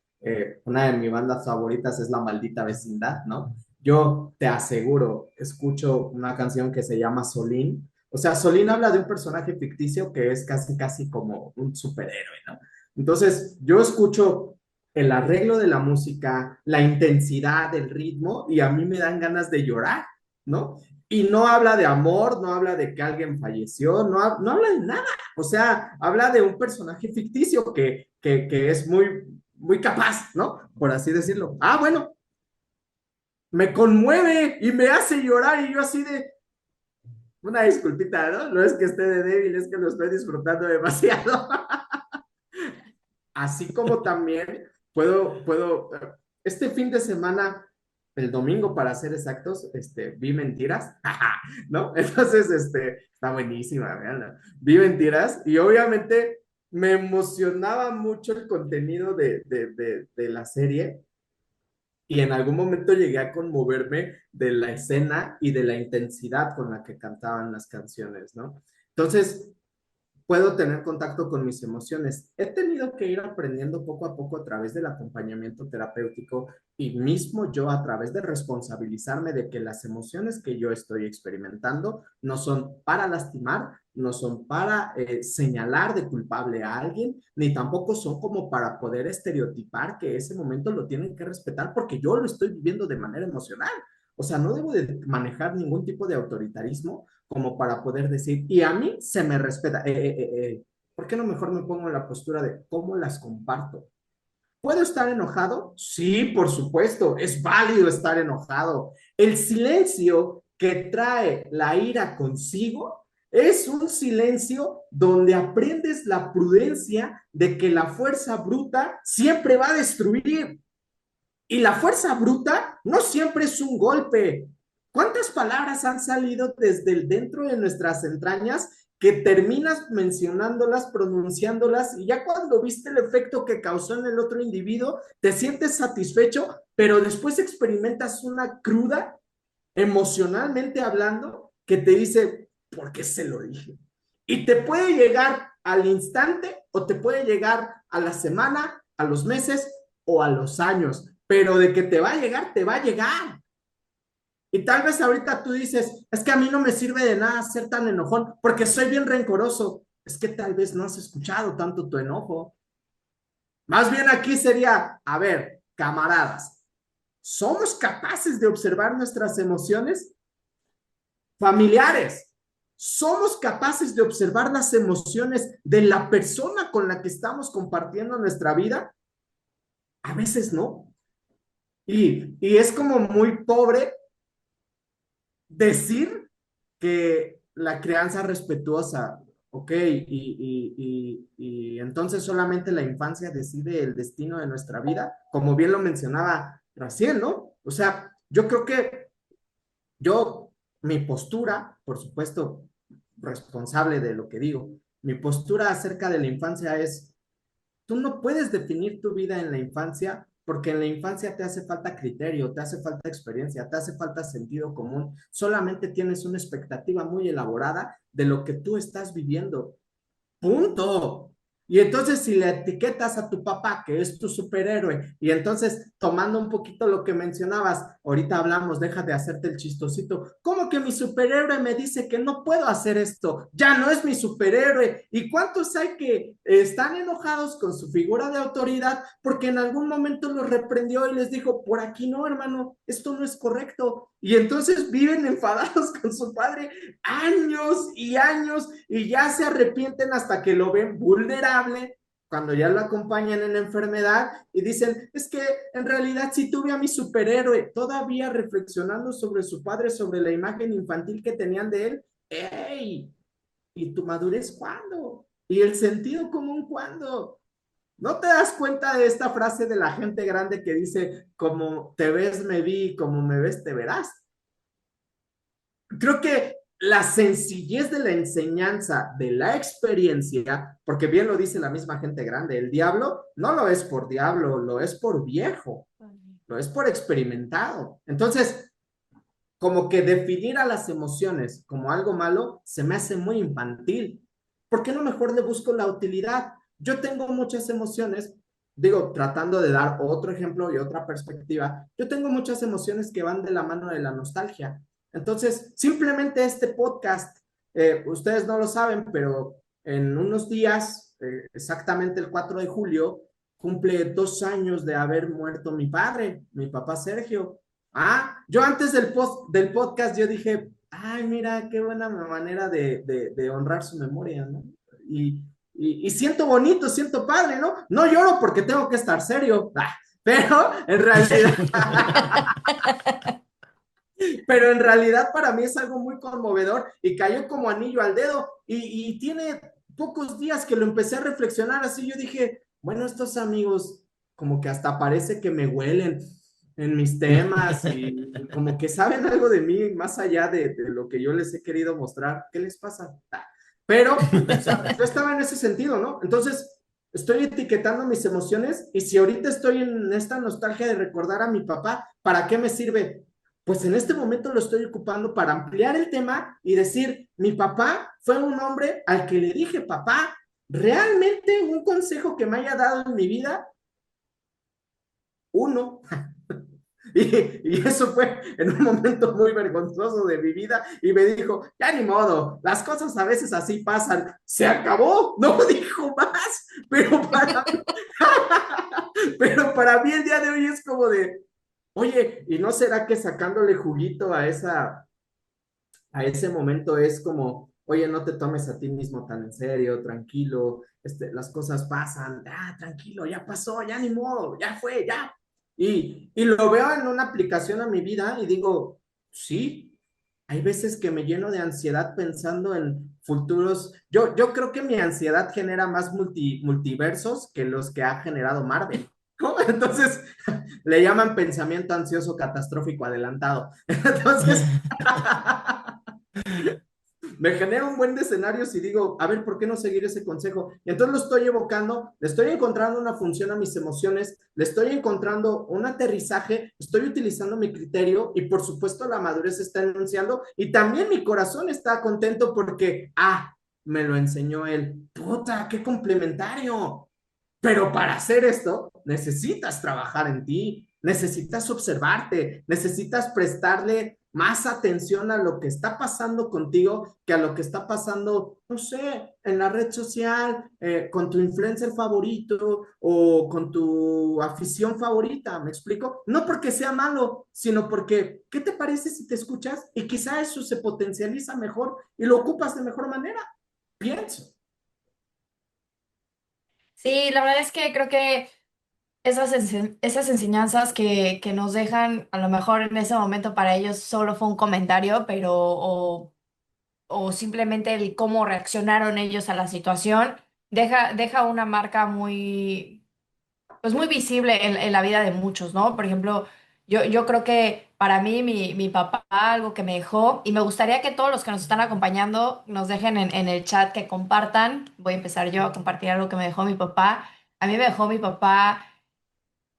una de mis bandas favoritas es La Maldita Vecindad, ¿no? Yo te aseguro, escucho una canción que se llama Solín. O sea, Solín habla de un personaje ficticio que es casi, casi como un superhéroe, ¿no? Entonces, yo escucho el arreglo de la música, la intensidad del ritmo, y a mí me dan ganas de llorar, ¿no? Y no habla de amor, no habla de que alguien falleció, no habla de nada. O sea, habla de un personaje ficticio que es muy, muy capaz, ¿no? Por así decirlo. Ah, bueno, me conmueve y me hace llorar y yo así de, una disculpita, ¿no? No es que esté de débil, es que lo estoy disfrutando demasiado. Así como también este fin de semana, el domingo para ser exactos, vi Mentiras, ¿no? Entonces, está buenísima, veanla. Vi Mentiras y obviamente me emocionaba mucho el contenido de la serie y en algún momento llegué a conmoverme de la escena y de la intensidad con la que cantaban las canciones, ¿no? Entonces, puedo tener contacto con mis emociones. He tenido que ir aprendiendo poco a poco a través del acompañamiento terapéutico y mismo yo a través de responsabilizarme de que las emociones que yo estoy experimentando no son para lastimar, no son para señalar de culpable a alguien, ni tampoco son como para poder estereotipar que ese momento lo tienen que respetar porque yo lo estoy viviendo de manera emocional. O sea, no debo de manejar ningún tipo de autoritarismo como para poder decir, y a mí se me respeta. ¿Por qué no mejor me pongo en la postura de cómo las comparto? ¿Puedo estar enojado? Sí, por supuesto, es válido estar enojado. El silencio que trae la ira consigo es un silencio donde aprendes la prudencia de que la fuerza bruta siempre va a destruir. Y la fuerza bruta no siempre es un golpe. ¿Cuántas palabras han salido desde el dentro de nuestras entrañas que terminas mencionándolas, pronunciándolas y ya cuando viste el efecto que causó en el otro individuo, te sientes satisfecho, pero después experimentas una cruda, emocionalmente hablando, que te dice, ¿por qué se lo dije? Y te puede llegar al instante o te puede llegar a la semana, a los meses o a los años, pero de que te va a llegar, te va a llegar. Y tal vez ahorita tú dices, es que a mí no me sirve de nada ser tan enojón porque soy bien rencoroso. Es que tal vez no has escuchado tanto tu enojo. Más bien aquí sería, a ver, camaradas, ¿somos capaces de observar nuestras emociones? familiares. ¿Somos capaces de observar las emociones de la persona con la que estamos compartiendo nuestra vida? A veces no. Y es como muy pobre decir que la crianza respetuosa, ok, y entonces solamente la infancia decide el destino de nuestra vida, como bien lo mencionaba recién, ¿no? O sea, yo creo que mi postura, por supuesto, responsable de lo que digo, mi postura acerca de la infancia es, tú no puedes definir tu vida en la infancia porque en la infancia te hace falta criterio, te hace falta experiencia, te hace falta sentido común. Solamente tienes una expectativa muy elaborada de lo que tú estás viviendo. Punto. Y entonces si le etiquetas a tu papá que es tu superhéroe, y entonces tomando un poquito lo que mencionabas, ahorita hablamos, deja de hacerte el chistosito, ¿cómo que mi superhéroe me dice que no puedo hacer esto? Ya no es mi superhéroe. ¿Y cuántos hay que están enojados con su figura de autoridad porque en algún momento los reprendió y les dijo, por aquí no, hermano, esto no es correcto? Y entonces viven enfadados con su padre años y años y ya se arrepienten hasta que lo ven vulnerable cuando ya lo acompañan en la enfermedad y dicen, es que en realidad sí tuve a mi superhéroe, todavía reflexionando sobre su padre, sobre la imagen infantil que tenían de él. ¡Ey! ¿Y tu madurez cuándo? ¿Y el sentido común cuándo? ¿No te das cuenta de esta frase de la gente grande que dice, como te ves me vi, como me ves te verás? Creo que la sencillez de la enseñanza, de la experiencia, porque bien lo dice la misma gente grande, el diablo no lo es por diablo, lo es por viejo, lo es por experimentado. Entonces, como que definir a las emociones como algo malo se me hace muy infantil. ¿Por qué no mejor le busco la utilidad? Yo tengo muchas emociones, digo, tratando de dar otro ejemplo y otra perspectiva, yo tengo muchas emociones que van de la mano de la nostalgia. Entonces, simplemente este podcast, ustedes no lo saben, pero en unos días, exactamente el 4 de julio, cumple 2 años de haber muerto mi padre, mi papá Sergio. Yo antes del podcast yo dije, ay, mira, qué buena manera de honrar su memoria, ¿no? Y siento bonito, siento padre, ¿no? No lloro porque tengo que estar serio, pero en realidad, pero en realidad para mí es algo muy conmovedor y cayó como anillo al dedo y tiene pocos días que lo empecé a reflexionar así, yo dije, bueno, estos amigos como que hasta parece que me huelen en mis temas y como que saben algo de mí más allá de lo que yo les he querido mostrar. ¿Qué les pasa? Pero o sea, yo estaba en ese sentido, ¿no? Entonces, estoy etiquetando mis emociones y si ahorita estoy en esta nostalgia de recordar a mi papá, ¿para qué me sirve? Pues en este momento lo estoy ocupando para ampliar el tema y decir, mi papá fue un hombre al que le dije, papá, realmente un consejo que me haya dado en mi vida, uno. Y eso fue en un momento muy vergonzoso de mi vida y me dijo, ya ni modo, las cosas a veces así pasan, se acabó, no dijo más, pero para mí el día de hoy es como de, oye, ¿y no será que sacándole juguito a ese momento es como, oye, no te tomes a ti mismo tan en serio, tranquilo, las cosas pasan, tranquilo, ya pasó, ya ni modo, ya fue, ya. Y lo veo en una aplicación a mi vida y digo, sí, hay veces que me lleno de ansiedad pensando en futuros. Yo creo que mi ansiedad genera más multiversos que los que ha generado Marvel. ¿No? Entonces, le llaman pensamiento ansioso catastrófico adelantado. Entonces, me genera un buen de escenarios y digo, a ver, ¿por qué no seguir ese consejo? Y entonces lo estoy evocando, le estoy encontrando una función a mis emociones, le estoy encontrando un aterrizaje, estoy utilizando mi criterio y por supuesto la madurez está enunciando y también mi corazón está contento porque, me lo enseñó él. Puta, qué complementario. Pero para hacer esto, necesitas trabajar en ti, necesitas observarte, necesitas prestarle más atención a lo que está pasando contigo que a lo que está pasando, no sé, en la red social, con tu influencer favorito o con tu afición favorita, ¿me explico? No porque sea malo, sino porque, ¿qué te parece si te escuchas? Y quizá eso se potencializa mejor y lo ocupas de mejor manera, pienso. Sí, la verdad es que creo que esas enseñanzas que nos dejan, a lo mejor en ese momento para ellos solo fue un comentario, pero o simplemente el cómo reaccionaron ellos a la situación, deja una marca muy, pues muy visible en la vida de muchos, ¿no? Por ejemplo, yo creo que para mí, mi papá, algo que me dejó, y me gustaría que todos los que nos están acompañando nos dejen en el chat que compartan. Voy a empezar yo a compartir algo que me dejó mi papá. A mí me dejó mi papá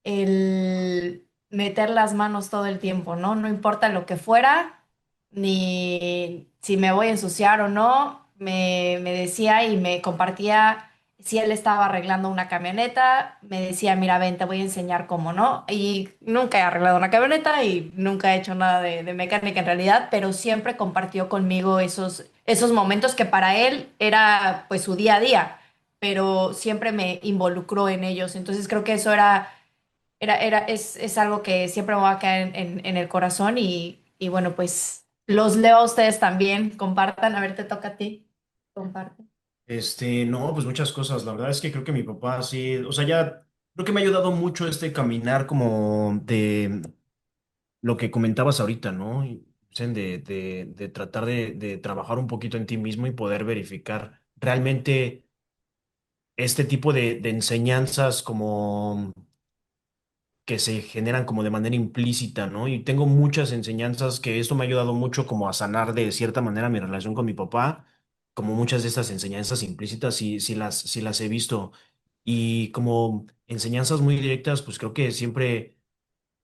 el meter las manos todo el tiempo, ¿no? No importa lo que fuera, ni si me voy a ensuciar o no, me decía y me compartía si él estaba arreglando una camioneta, me decía, mira, ven, te voy a enseñar cómo, ¿no? Y nunca he arreglado una camioneta y nunca he hecho nada de mecánica en realidad, pero siempre compartió conmigo esos momentos que para él era pues su día a día, pero siempre me involucró en ellos. Entonces creo que eso es algo que siempre me va a caer en el corazón y bueno, pues los leo a ustedes también, compartan, a ver, te toca a ti, comparte. No, pues muchas cosas. La verdad es que creo que mi papá sí, o sea, ya creo que me ha ayudado mucho este caminar como de lo que comentabas ahorita, ¿no? Y, Zen, de tratar de trabajar un poquito en ti mismo y poder verificar realmente este tipo de enseñanzas como que se generan como de manera implícita, ¿no? Y tengo muchas enseñanzas que esto me ha ayudado mucho como a sanar de cierta manera mi relación con mi papá, como muchas de estas enseñanzas implícitas sí las he visto. Y como enseñanzas muy directas, pues creo que siempre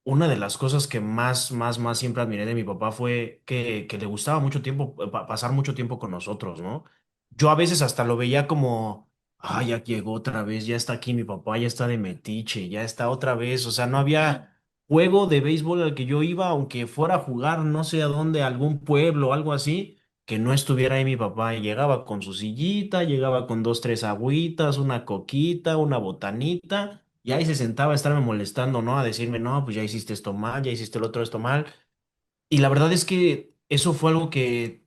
una de las cosas que más siempre admiré de mi papá fue que le gustaba mucho tiempo, pasar mucho tiempo con nosotros, ¿no? Yo a veces hasta lo veía como, ay, ya llegó otra vez, ya está aquí mi papá, ya está de metiche, ya está otra vez, o sea, no había juego de béisbol al que yo iba, aunque fuera a jugar no sé a dónde, a algún pueblo o algo así, que no estuviera ahí mi papá, y llegaba con su sillita, llegaba con dos, tres agüitas, una coquita, una botanita. Y ahí se sentaba a estarme molestando, ¿no? A decirme, no, pues ya hiciste esto mal, ya hiciste el otro esto mal. Y la verdad es que eso fue algo que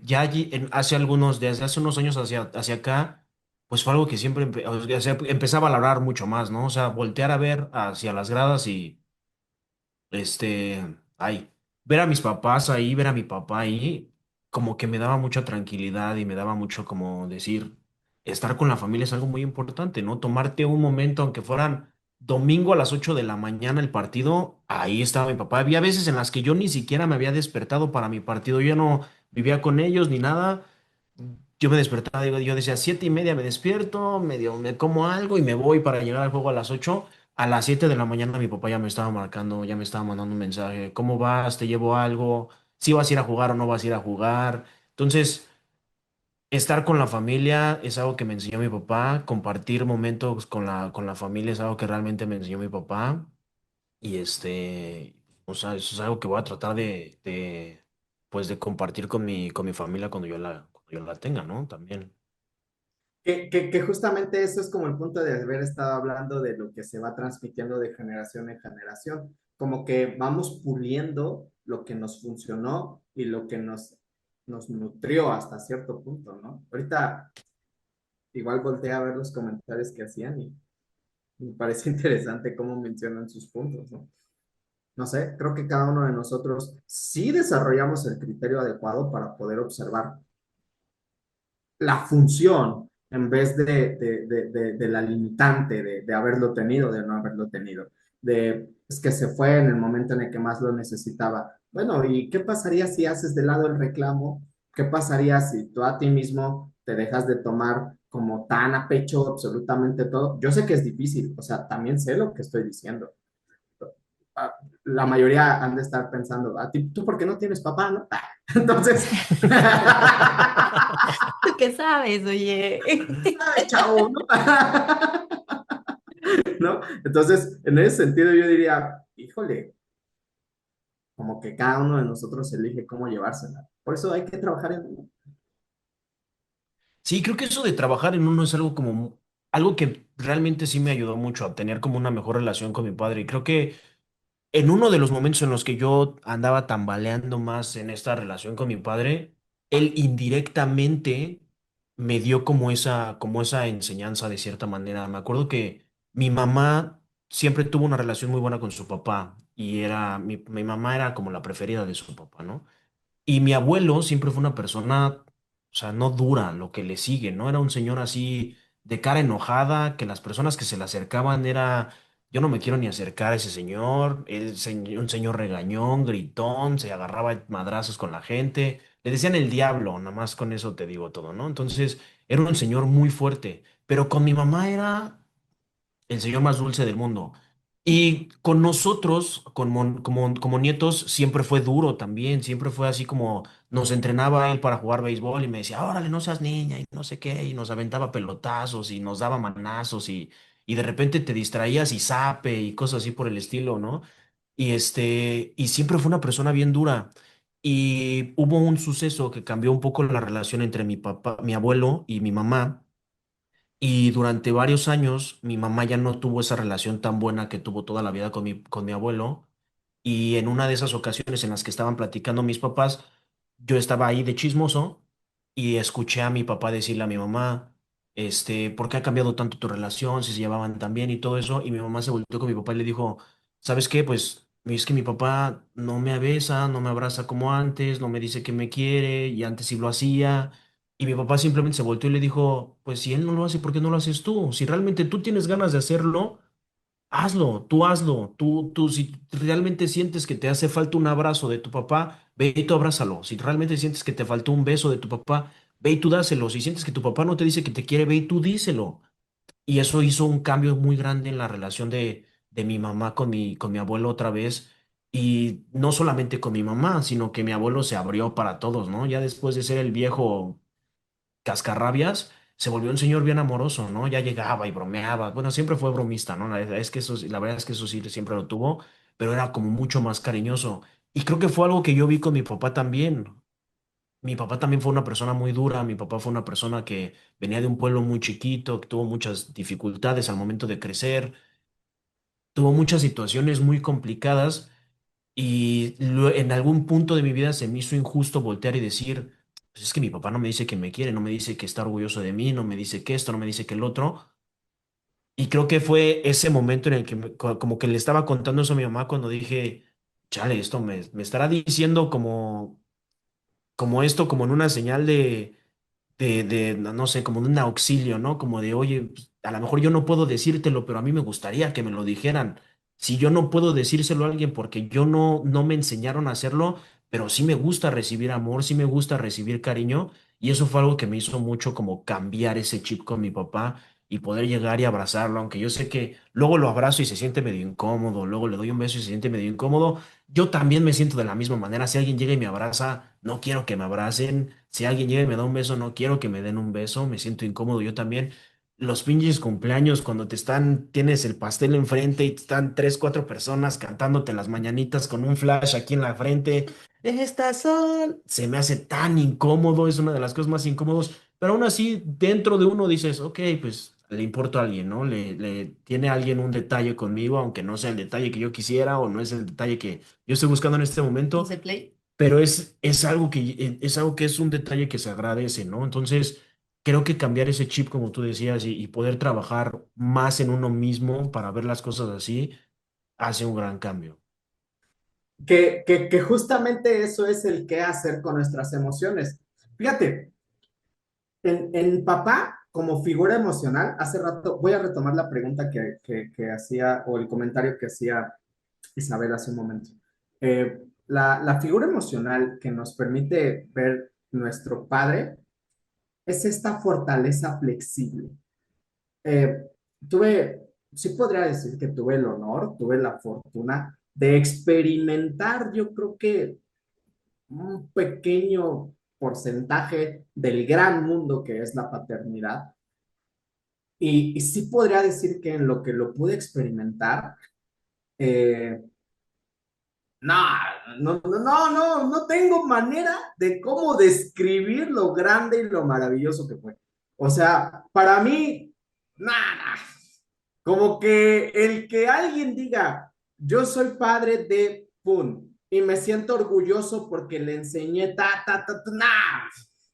ya hace desde hace unos años hacia acá, pues fue algo que siempre o sea, empezaba a valorar mucho más, ¿no? O sea, voltear a ver hacia las gradas y ay, ver a mis papás ahí, ver a mi papá ahí, como que me daba mucha tranquilidad y me daba mucho como decir, estar con la familia es algo muy importante, ¿no? Tomarte un momento, aunque fueran domingo a las 8 de la mañana el partido, ahí estaba mi papá. Había veces en las que yo ni siquiera me había despertado para mi partido, yo no vivía con ellos ni nada. Yo me despertaba, digo, yo decía 7:30 me despierto, medio me como algo y me voy para llegar al juego a las 8. A las 7 de la mañana mi papá ya me estaba marcando, ya me estaba mandando un mensaje. ¿Cómo vas? ¿Te llevo algo? ¿Si vas a ir a jugar o no vas a ir a jugar? Entonces, estar con la familia es algo que me enseñó mi papá. Compartir momentos con la familia es algo que realmente me enseñó mi papá. Y o sea, eso es algo que voy a tratar pues de compartir con mi familia cuando yo la tenga, ¿no? También. Que justamente eso es como el punto de haber estado hablando de lo que se va transmitiendo de generación en generación, como que vamos puliendo lo que nos funcionó y lo que nos nutrió hasta cierto punto, ¿no? Ahorita igual volteé a ver los comentarios que hacían y me parece interesante cómo mencionan sus puntos, ¿no? No sé, creo que cada uno de nosotros sí desarrollamos el criterio adecuado para poder observar la función en vez de la limitante de haberlo tenido, de no haberlo tenido, de es que se fue en el momento en el que más lo necesitaba. Bueno, ¿y qué pasaría si haces de lado el reclamo? ¿Qué pasaría si tú a ti mismo te dejas de tomar como tan a pecho absolutamente todo? Yo sé que es difícil, o sea, también sé lo que estoy diciendo. La mayoría han de estar pensando, ¿a ti, tú por qué no tienes papá, no? Entonces, ¿Tú qué sabes, oye? ¿sabes, chavo? ¿No? ¿No? Entonces, en ese sentido yo diría, híjole, como que cada uno de nosotros elige cómo llevársela. Por eso hay que trabajar en uno. Sí, creo que eso de trabajar en uno es algo como algo que realmente sí me ayudó mucho a tener como una mejor relación con mi padre. Y creo que en uno de los momentos en los que yo andaba tambaleando más en esta relación con mi padre, él indirectamente me dio como esa enseñanza de cierta manera. Me acuerdo que mi mamá siempre tuvo una relación muy buena con su papá y mi mamá era como la preferida de su papá, ¿no? Y mi abuelo siempre fue una persona, o sea, no dura lo que le sigue, ¿no? Era un señor así de cara enojada, que las personas que se le acercaban era, yo no me quiero ni acercar a ese señor, un señor regañón, gritón, se agarraba a madrazos con la gente, le decían el diablo, nada más con eso te digo todo, ¿no? Entonces, era un señor muy fuerte, pero con mi mamá era el señor más dulce del mundo. Y con nosotros, como nietos, siempre fue duro también, siempre fue así como nos entrenaba él para jugar béisbol y me decía, órale, no seas niña y no sé qué, y nos aventaba pelotazos y nos daba manazos y de repente te distraías y zape y cosas así por el estilo, ¿no? Y siempre fue una persona bien dura. Y hubo un suceso que cambió un poco la relación entre mi papá, mi abuelo y mi mamá y durante varios años mi mamá ya no tuvo esa relación tan buena que tuvo toda la vida con mi abuelo. Y en una de esas ocasiones en las que estaban platicando mis papás, yo estaba ahí de chismoso y escuché a mi papá decirle a mi mamá, ¿por qué ha cambiado tanto tu relación? Si se llevaban tan bien y todo eso. Y mi mamá se volteó con mi papá y le dijo, ¿sabes qué? Pues es que mi papá no me besa, no me abraza como antes, no me dice que me quiere y antes sí lo hacía. Y mi papá simplemente se volteó y le dijo, pues si él no lo hace, ¿por qué no lo haces tú? Si realmente tú tienes ganas de hacerlo, hazlo. Si realmente sientes que te hace falta un abrazo de tu papá, ve y tú abrázalo. Si realmente sientes que te faltó un beso de tu papá, ve y tú dáselo. Si sientes que tu papá no te dice que te quiere, ve y tú díselo. Y eso hizo un cambio muy grande en la relación de mi mamá con mi abuelo otra vez. Y no solamente con mi mamá, sino que mi abuelo se abrió para todos, ¿no? Ya después de ser el viejo cascarrabias, se volvió un señor bien amoroso, ¿no? Ya llegaba y bromeaba. Bueno, siempre fue bromista, ¿no? La verdad es que eso sí siempre lo tuvo, pero era como mucho más cariñoso. Y creo que fue algo que yo vi con mi papá también. Mi papá también fue una persona muy dura, mi papá fue una persona que venía de un pueblo muy chiquito, que tuvo muchas dificultades al momento de crecer, tuvo muchas situaciones muy complicadas y en algún punto de mi vida se me hizo injusto voltear y decir, pues es que mi papá no me dice que me quiere, no me dice que está orgulloso de mí, no me dice que esto, no me dice que el otro. Y creo que fue ese momento en el que como que le estaba contando eso a mi mamá cuando dije, chale, esto me estará diciendo como esto, como en una señal no sé, como de un auxilio, ¿no? Como de, oye, pues, a lo mejor yo no puedo decírtelo, pero a mí me gustaría que me lo dijeran. Si yo no puedo decírselo a alguien porque no me enseñaron a hacerlo, pero sí me gusta recibir amor, sí me gusta recibir cariño, y eso fue algo que me hizo mucho como cambiar ese chip con mi papá y poder llegar y abrazarlo, aunque yo sé que luego lo abrazo y se siente medio incómodo, luego le doy un beso y se siente medio incómodo. Yo también me siento de la misma manera. Si alguien llega y me abraza, no quiero que me abracen. Si alguien llega y me da un beso, no quiero que me den un beso. Me siento incómodo yo también. Los pinches cumpleaños, cuando tienes el pastel enfrente y te están tres, cuatro personas cantándote las mañanitas con un flash aquí en la frente. Estas son. Se me hace tan incómodo, es una de las cosas más incómodos. Pero aún así, dentro de uno dices, ok, pues le importo a alguien, ¿no? Tiene alguien un detalle conmigo, aunque no sea el detalle que yo quisiera o no es el detalle que yo estoy buscando en este momento, Dice Play. pero es algo que es un detalle que se agradece, ¿no? Entonces, creo que cambiar ese chip, como tú decías, y poder trabajar más en uno mismo para ver las cosas así, hace un gran cambio. Que justamente eso es el qué hacer con nuestras emociones. Fíjate, en papá, como figura emocional, hace rato, voy a retomar la pregunta que hacía, o el comentario que hacía Isabel hace un momento. La figura emocional que nos permite ver nuestro padre es esta fortaleza flexible. Eh, tuve, sí podría decir que tuve el honor, tuve la fortuna de experimentar, yo creo que un pequeño porcentaje del gran mundo que es la paternidad. Y sí podría decir que en lo que lo pude experimentar, eh, no, no tengo manera de cómo describir lo grande y lo maravilloso que fue. O sea, para mí, nada, como que el que alguien diga, yo soy padre de Pun y me siento orgulloso porque le enseñé nah,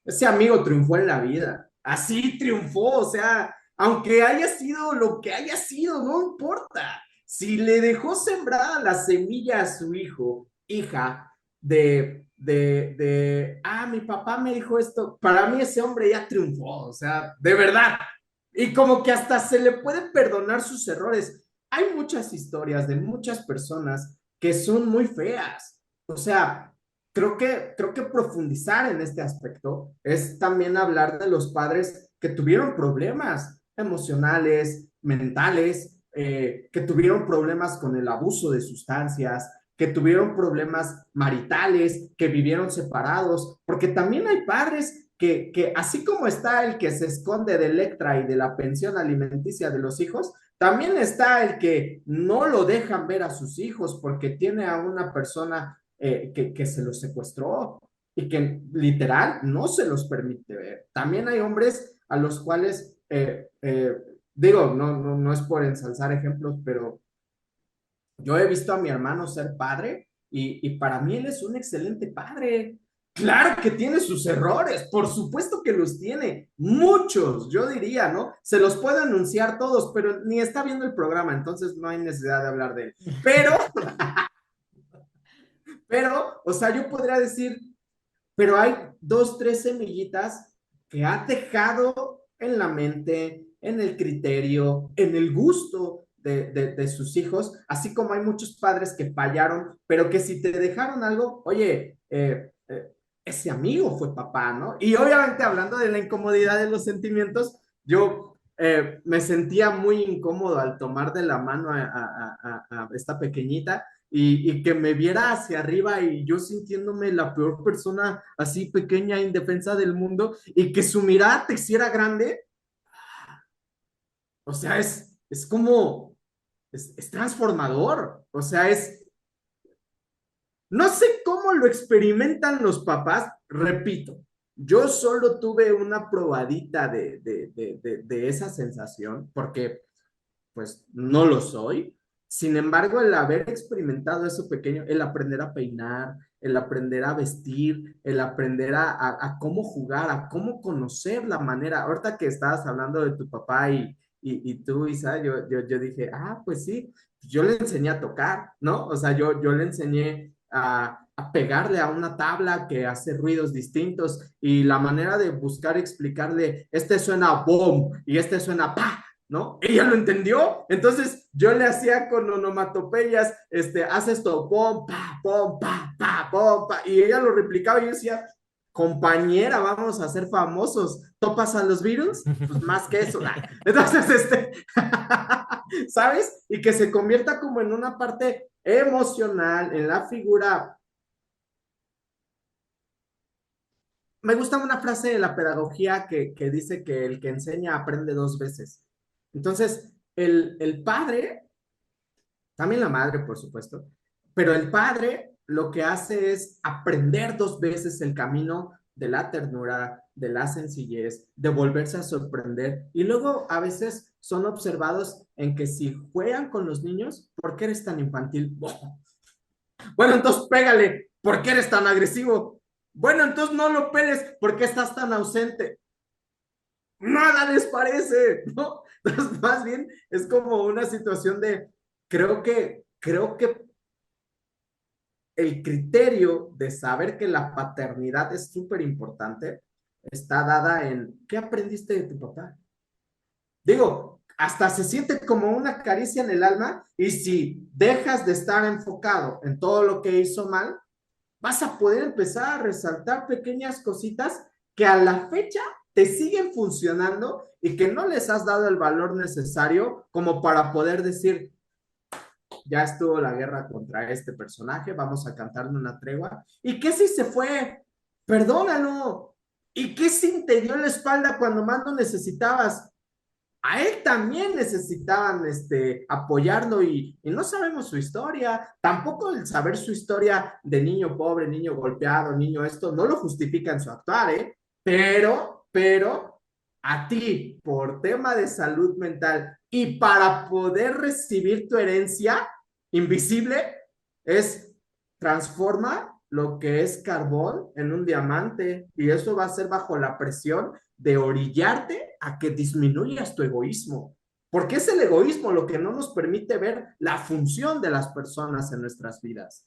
ese amigo triunfó en la vida, así triunfó, o sea, aunque haya sido lo que haya sido, no importa. Si le dejó sembrada la semilla a su hijo, hija, mi papá me dijo esto, para mí ese hombre ya triunfó, o sea, de verdad. Y como que hasta se le puede perdonar sus errores. Hay muchas historias de muchas personas que son muy feas. O sea, creo que profundizar en este aspecto es también hablar de los padres que tuvieron problemas emocionales, mentales, que tuvieron problemas con el abuso de sustancias, que tuvieron problemas maritales, que vivieron separados, porque también hay padres que así como está el que se esconde de Electra y de la pensión alimenticia de los hijos, también está el que no lo dejan ver a sus hijos porque tiene a una persona que se los secuestró y que literal no se los permite ver. También hay hombres a los cuales, digo, no es por ensalzar ejemplos, pero yo he visto a mi hermano ser padre y para mí él es un excelente padre. Claro que tiene sus errores, por supuesto que los tiene, muchos, yo diría, ¿no? Se los puedo anunciar todos, pero ni está viendo el programa, entonces no hay necesidad de hablar de él. O sea, yo podría decir, pero hay dos, tres semillitas que ha dejado en la mente, en el criterio, en el gusto de sus hijos, así como hay muchos padres que fallaron, pero que si te dejaron algo, oye, ese amigo fue papá, ¿no? Y obviamente hablando de la incomodidad de los sentimientos, yo me sentía muy incómodo al tomar de la mano a esta pequeñita y que me viera hacia arriba y yo sintiéndome la peor persona así pequeña, indefensa del mundo y que su mirada te hiciera grande, o sea, es como, es transformador, o sea, no sé cómo lo experimentan los papás, repito, yo solo tuve una probadita de esa sensación porque pues no lo soy. Sin embargo, el haber experimentado eso pequeño, el aprender a peinar, el aprender a vestir, el aprender a cómo jugar, a cómo conocer la manera. Ahorita que estabas hablando de tu papá y tú, Isa, yo dije, pues sí, yo le enseñé a tocar, ¿no? O sea, yo le enseñé a pegarle a una tabla que hace ruidos distintos y la manera de buscar explicarle, este suena bom y este suena pa, ¿no? Ella lo entendió, entonces yo le hacía con onomatopeyas, haz esto, pom, pa, pom, pa, y ella lo replicaba y yo decía, compañera, vamos a ser famosos, ¿topas a los virus? Pues más que eso, nah. Entonces, ¿sabes? Y que se convierta como en una parte emocional, en la figura. Me gusta una frase de la pedagogía que dice que el que enseña aprende dos veces. Entonces, el padre, también la madre, por supuesto, pero el padre lo que hace es aprender dos veces el camino de la ternura, de la sencillez, de volverse a sorprender. Y luego a veces son observados en que si juegan con los niños, ¿por qué eres tan infantil? Bueno, entonces pégale, ¿por qué eres tan agresivo? Bueno, entonces no lo peles, ¿por qué estás tan ausente? Nada les parece, ¿no? Entonces, más bien es como una situación de, creo que el criterio de saber que la paternidad es súper importante está dada en, ¿qué aprendiste de tu papá? Digo, hasta se siente como una caricia en el alma y si dejas de estar enfocado en todo lo que hizo mal, vas a poder empezar a resaltar pequeñas cositas que a la fecha te siguen funcionando y que no les has dado el valor necesario como para poder decir, ya estuvo la guerra contra este personaje, vamos a cantarle una tregua. ¿Y qué si se fue? Perdónalo. ¿Y qué si te dio la espalda cuando más lo necesitabas? a él también necesitaban apoyarlo y no sabemos su historia. Tampoco el saber su historia de niño pobre, niño golpeado, niño esto, no lo justifica en su actuar, ¿eh? Pero a ti, por tema de salud mental y para poder recibir tu herencia invisible, es transforma lo que es carbón en un diamante y eso va a ser bajo la presión de orillarte a que disminuyas tu egoísmo. Porque es el egoísmo lo que no nos permite ver la función de las personas en nuestras vidas.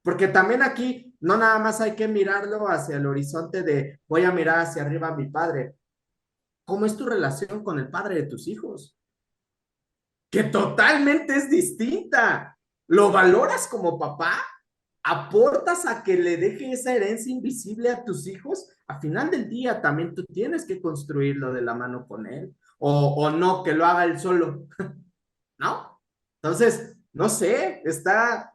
Porque también aquí no nada más hay que mirarlo hacia el horizonte de voy a mirar hacia arriba a mi padre. ¿Cómo es tu relación con el padre de tus hijos? Que totalmente es distinta. ¿Lo valoras como papá? ¿Aportas a que le deje esa herencia invisible a tus hijos? A final del día también tú tienes que construirlo de la mano con él. O no, que lo haga él solo, ¿no? Entonces, no sé, está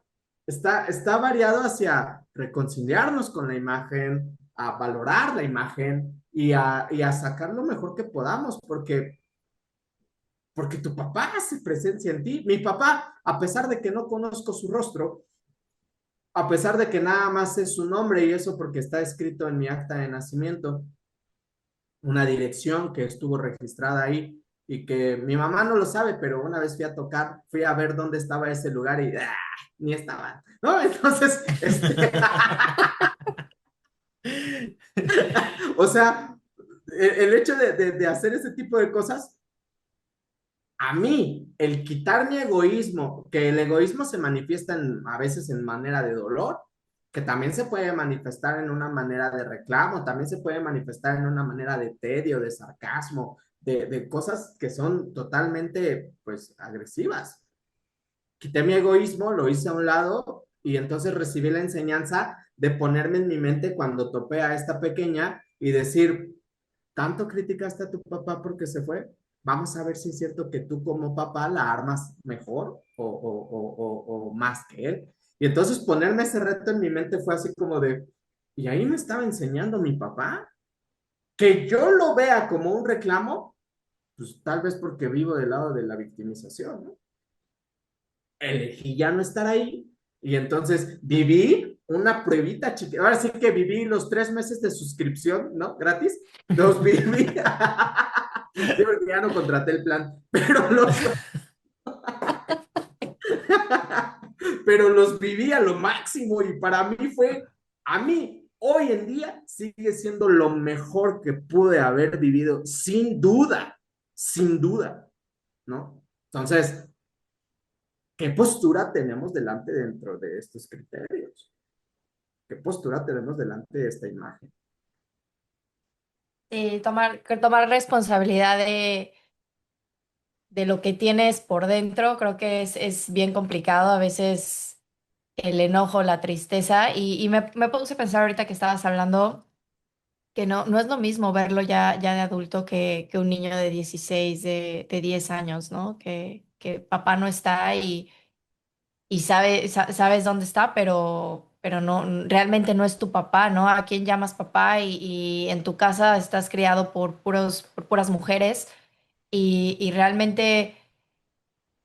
variado hacia reconciliarnos con la imagen, a valorar la imagen y a sacar lo mejor que podamos, porque tu papá hace presencia en ti. Mi papá, a pesar de que no conozco su rostro, a pesar de que nada más es su nombre y eso porque está escrito en mi acta de nacimiento, una dirección que estuvo registrada ahí y que mi mamá no lo sabe, pero una vez fui a ver dónde estaba ese lugar y ni estaba, ¿no? Entonces, o sea, el hecho de hacer ese tipo de cosas a mí, el quitar mi egoísmo, que el egoísmo se manifiesta a veces en manera de dolor, que también se puede manifestar en una manera de reclamo, también se puede manifestar en una manera de tedio, de sarcasmo, de cosas que son totalmente, pues, agresivas. Quité mi egoísmo, lo hice a un lado y entonces recibí la enseñanza de ponerme en mi mente cuando topé a esta pequeña y decir, ¿tanto criticaste a tu papá porque se fue? Vamos a ver si es cierto que tú como papá la armas mejor o más que él. Y entonces ponerme ese reto en mi mente fue así como de, y ahí me estaba enseñando mi papá, que yo lo vea como un reclamo, pues tal vez porque vivo del lado de la victimización, ¿no? Elegí ya no estar ahí y entonces viví una pruebita chiquita. Ahora sí que viví los 3 meses de suscripción, ¿no? Gratis. Los viví. Sí, porque ya no contraté el plan, pero los viví a lo máximo y para mí a mí, hoy en día, sigue siendo lo mejor que pude haber vivido, sin duda, ¿no? Entonces, ¿qué postura tenemos delante dentro de estos criterios? ¿Qué postura tenemos delante de esta imagen? Tomar responsabilidad de lo que tienes por dentro, creo que es bien complicado. A veces el enojo, la tristeza, y me puse a pensar ahorita que estabas hablando que no es lo mismo verlo ya de adulto que un niño de 16 de 10 años, ¿no? Que papá no está y sabes dónde está, pero no, realmente no es tu papá, ¿no? ¿A quién llamas papá? Y en tu casa estás criado por puras mujeres y realmente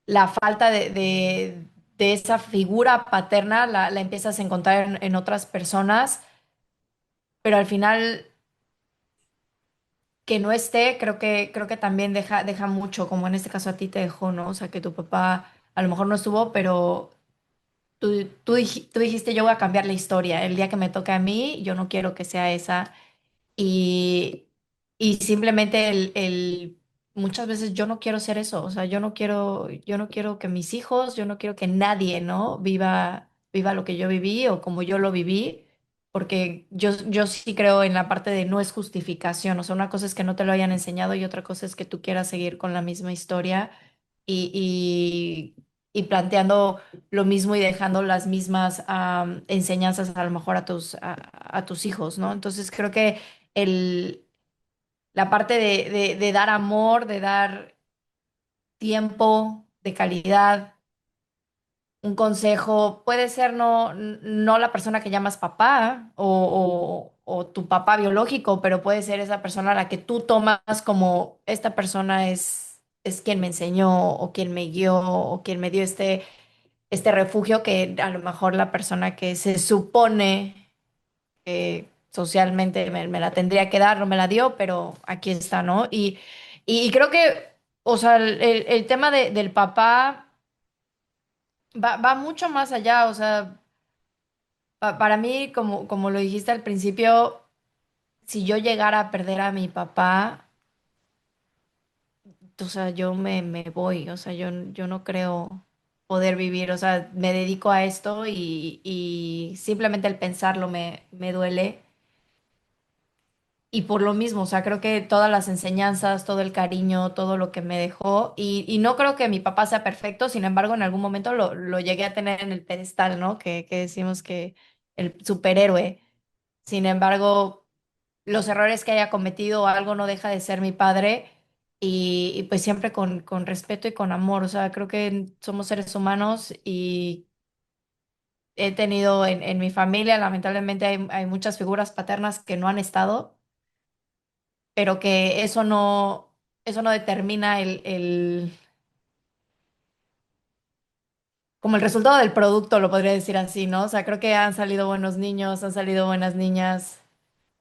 la falta de esa figura paterna la empiezas a encontrar en otras personas, pero al final que no esté, creo que también deja mucho, como en este caso a ti te dejó, ¿no? O sea, que tu papá a lo mejor no estuvo, pero tú dijiste, yo voy a cambiar la historia. El día que me toque a mí, yo no quiero que sea esa. Y, y simplemente muchas veces yo no quiero ser eso. O sea, yo no quiero que mis hijos, yo no quiero que nadie, ¿no? Viva lo que yo viví o como yo lo viví. Porque yo sí creo en la parte de no es justificación. O sea, una cosa es que no te lo hayan enseñado y otra cosa es que tú quieras seguir con la misma historia y planteando lo mismo y dejando las mismas enseñanzas a lo mejor a tus hijos, ¿no? Entonces creo que el, la parte de dar amor, de dar tiempo de calidad, un consejo, puede ser no la persona que llamas papá o tu papá biológico, pero puede ser esa persona a la que tú tomas como esta persona es quien me enseñó o quien me guió o quien me dio este refugio que a lo mejor la persona que se supone que socialmente me la tendría que dar, no me la dio, pero aquí está, ¿no? Y creo que, o sea, el tema del papá va mucho más allá, o sea, para mí, como lo dijiste al principio, si yo llegara a perder a mi papá, o sea, yo me voy, o sea, yo no creo poder vivir, o sea, me dedico a esto y simplemente el pensarlo me duele. Y por lo mismo, o sea, creo que todas las enseñanzas, todo el cariño, todo lo que me dejó, y no creo que mi papá sea perfecto, sin embargo, en algún momento lo llegué a tener en el pedestal, ¿no? Que decimos que el superhéroe. Sin embargo, los errores que haya cometido o algo no deja de ser mi padre y pues siempre con respeto y con amor. O sea, creo que somos seres humanos y he tenido en mi familia, lamentablemente hay muchas figuras paternas que no han estado, pero que eso no determina como el resultado del producto, lo podría decir así, ¿no? O sea, creo que han salido buenos niños, han salido buenas niñas.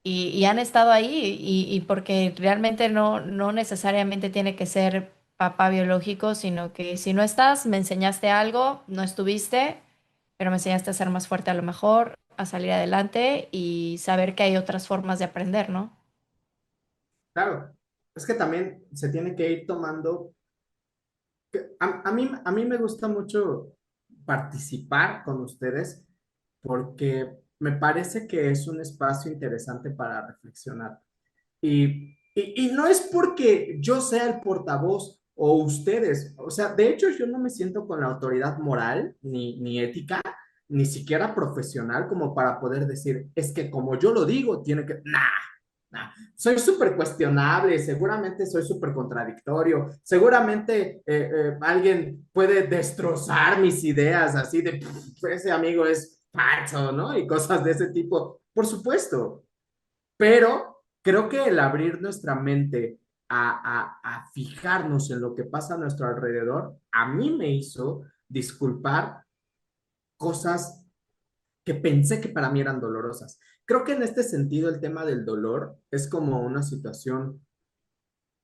Y han estado ahí y porque realmente no necesariamente tiene que ser papá biológico, sino que si no estás, me enseñaste algo, no estuviste, pero me enseñaste a ser más fuerte a lo mejor, a salir adelante y saber que hay otras formas de aprender, ¿no? Claro, es que también se tiene que ir tomando. A mí me gusta mucho participar con ustedes porque me parece que es un espacio interesante para reflexionar. Y no es porque yo sea el portavoz o ustedes, o sea, de hecho yo no me siento con la autoridad moral ni ética, ni siquiera profesional como para poder decir, es que como yo lo digo, tiene que... Nah, nah. Soy súper cuestionable, seguramente soy súper contradictorio, seguramente alguien puede destrozar mis ideas así de, ese amigo es falso, ¿no? Y cosas de ese tipo, por supuesto, pero creo que el abrir nuestra mente a fijarnos en lo que pasa a nuestro alrededor, a mí me hizo disculpar cosas que pensé que para mí eran dolorosas. Creo que en este sentido el tema del dolor es como una situación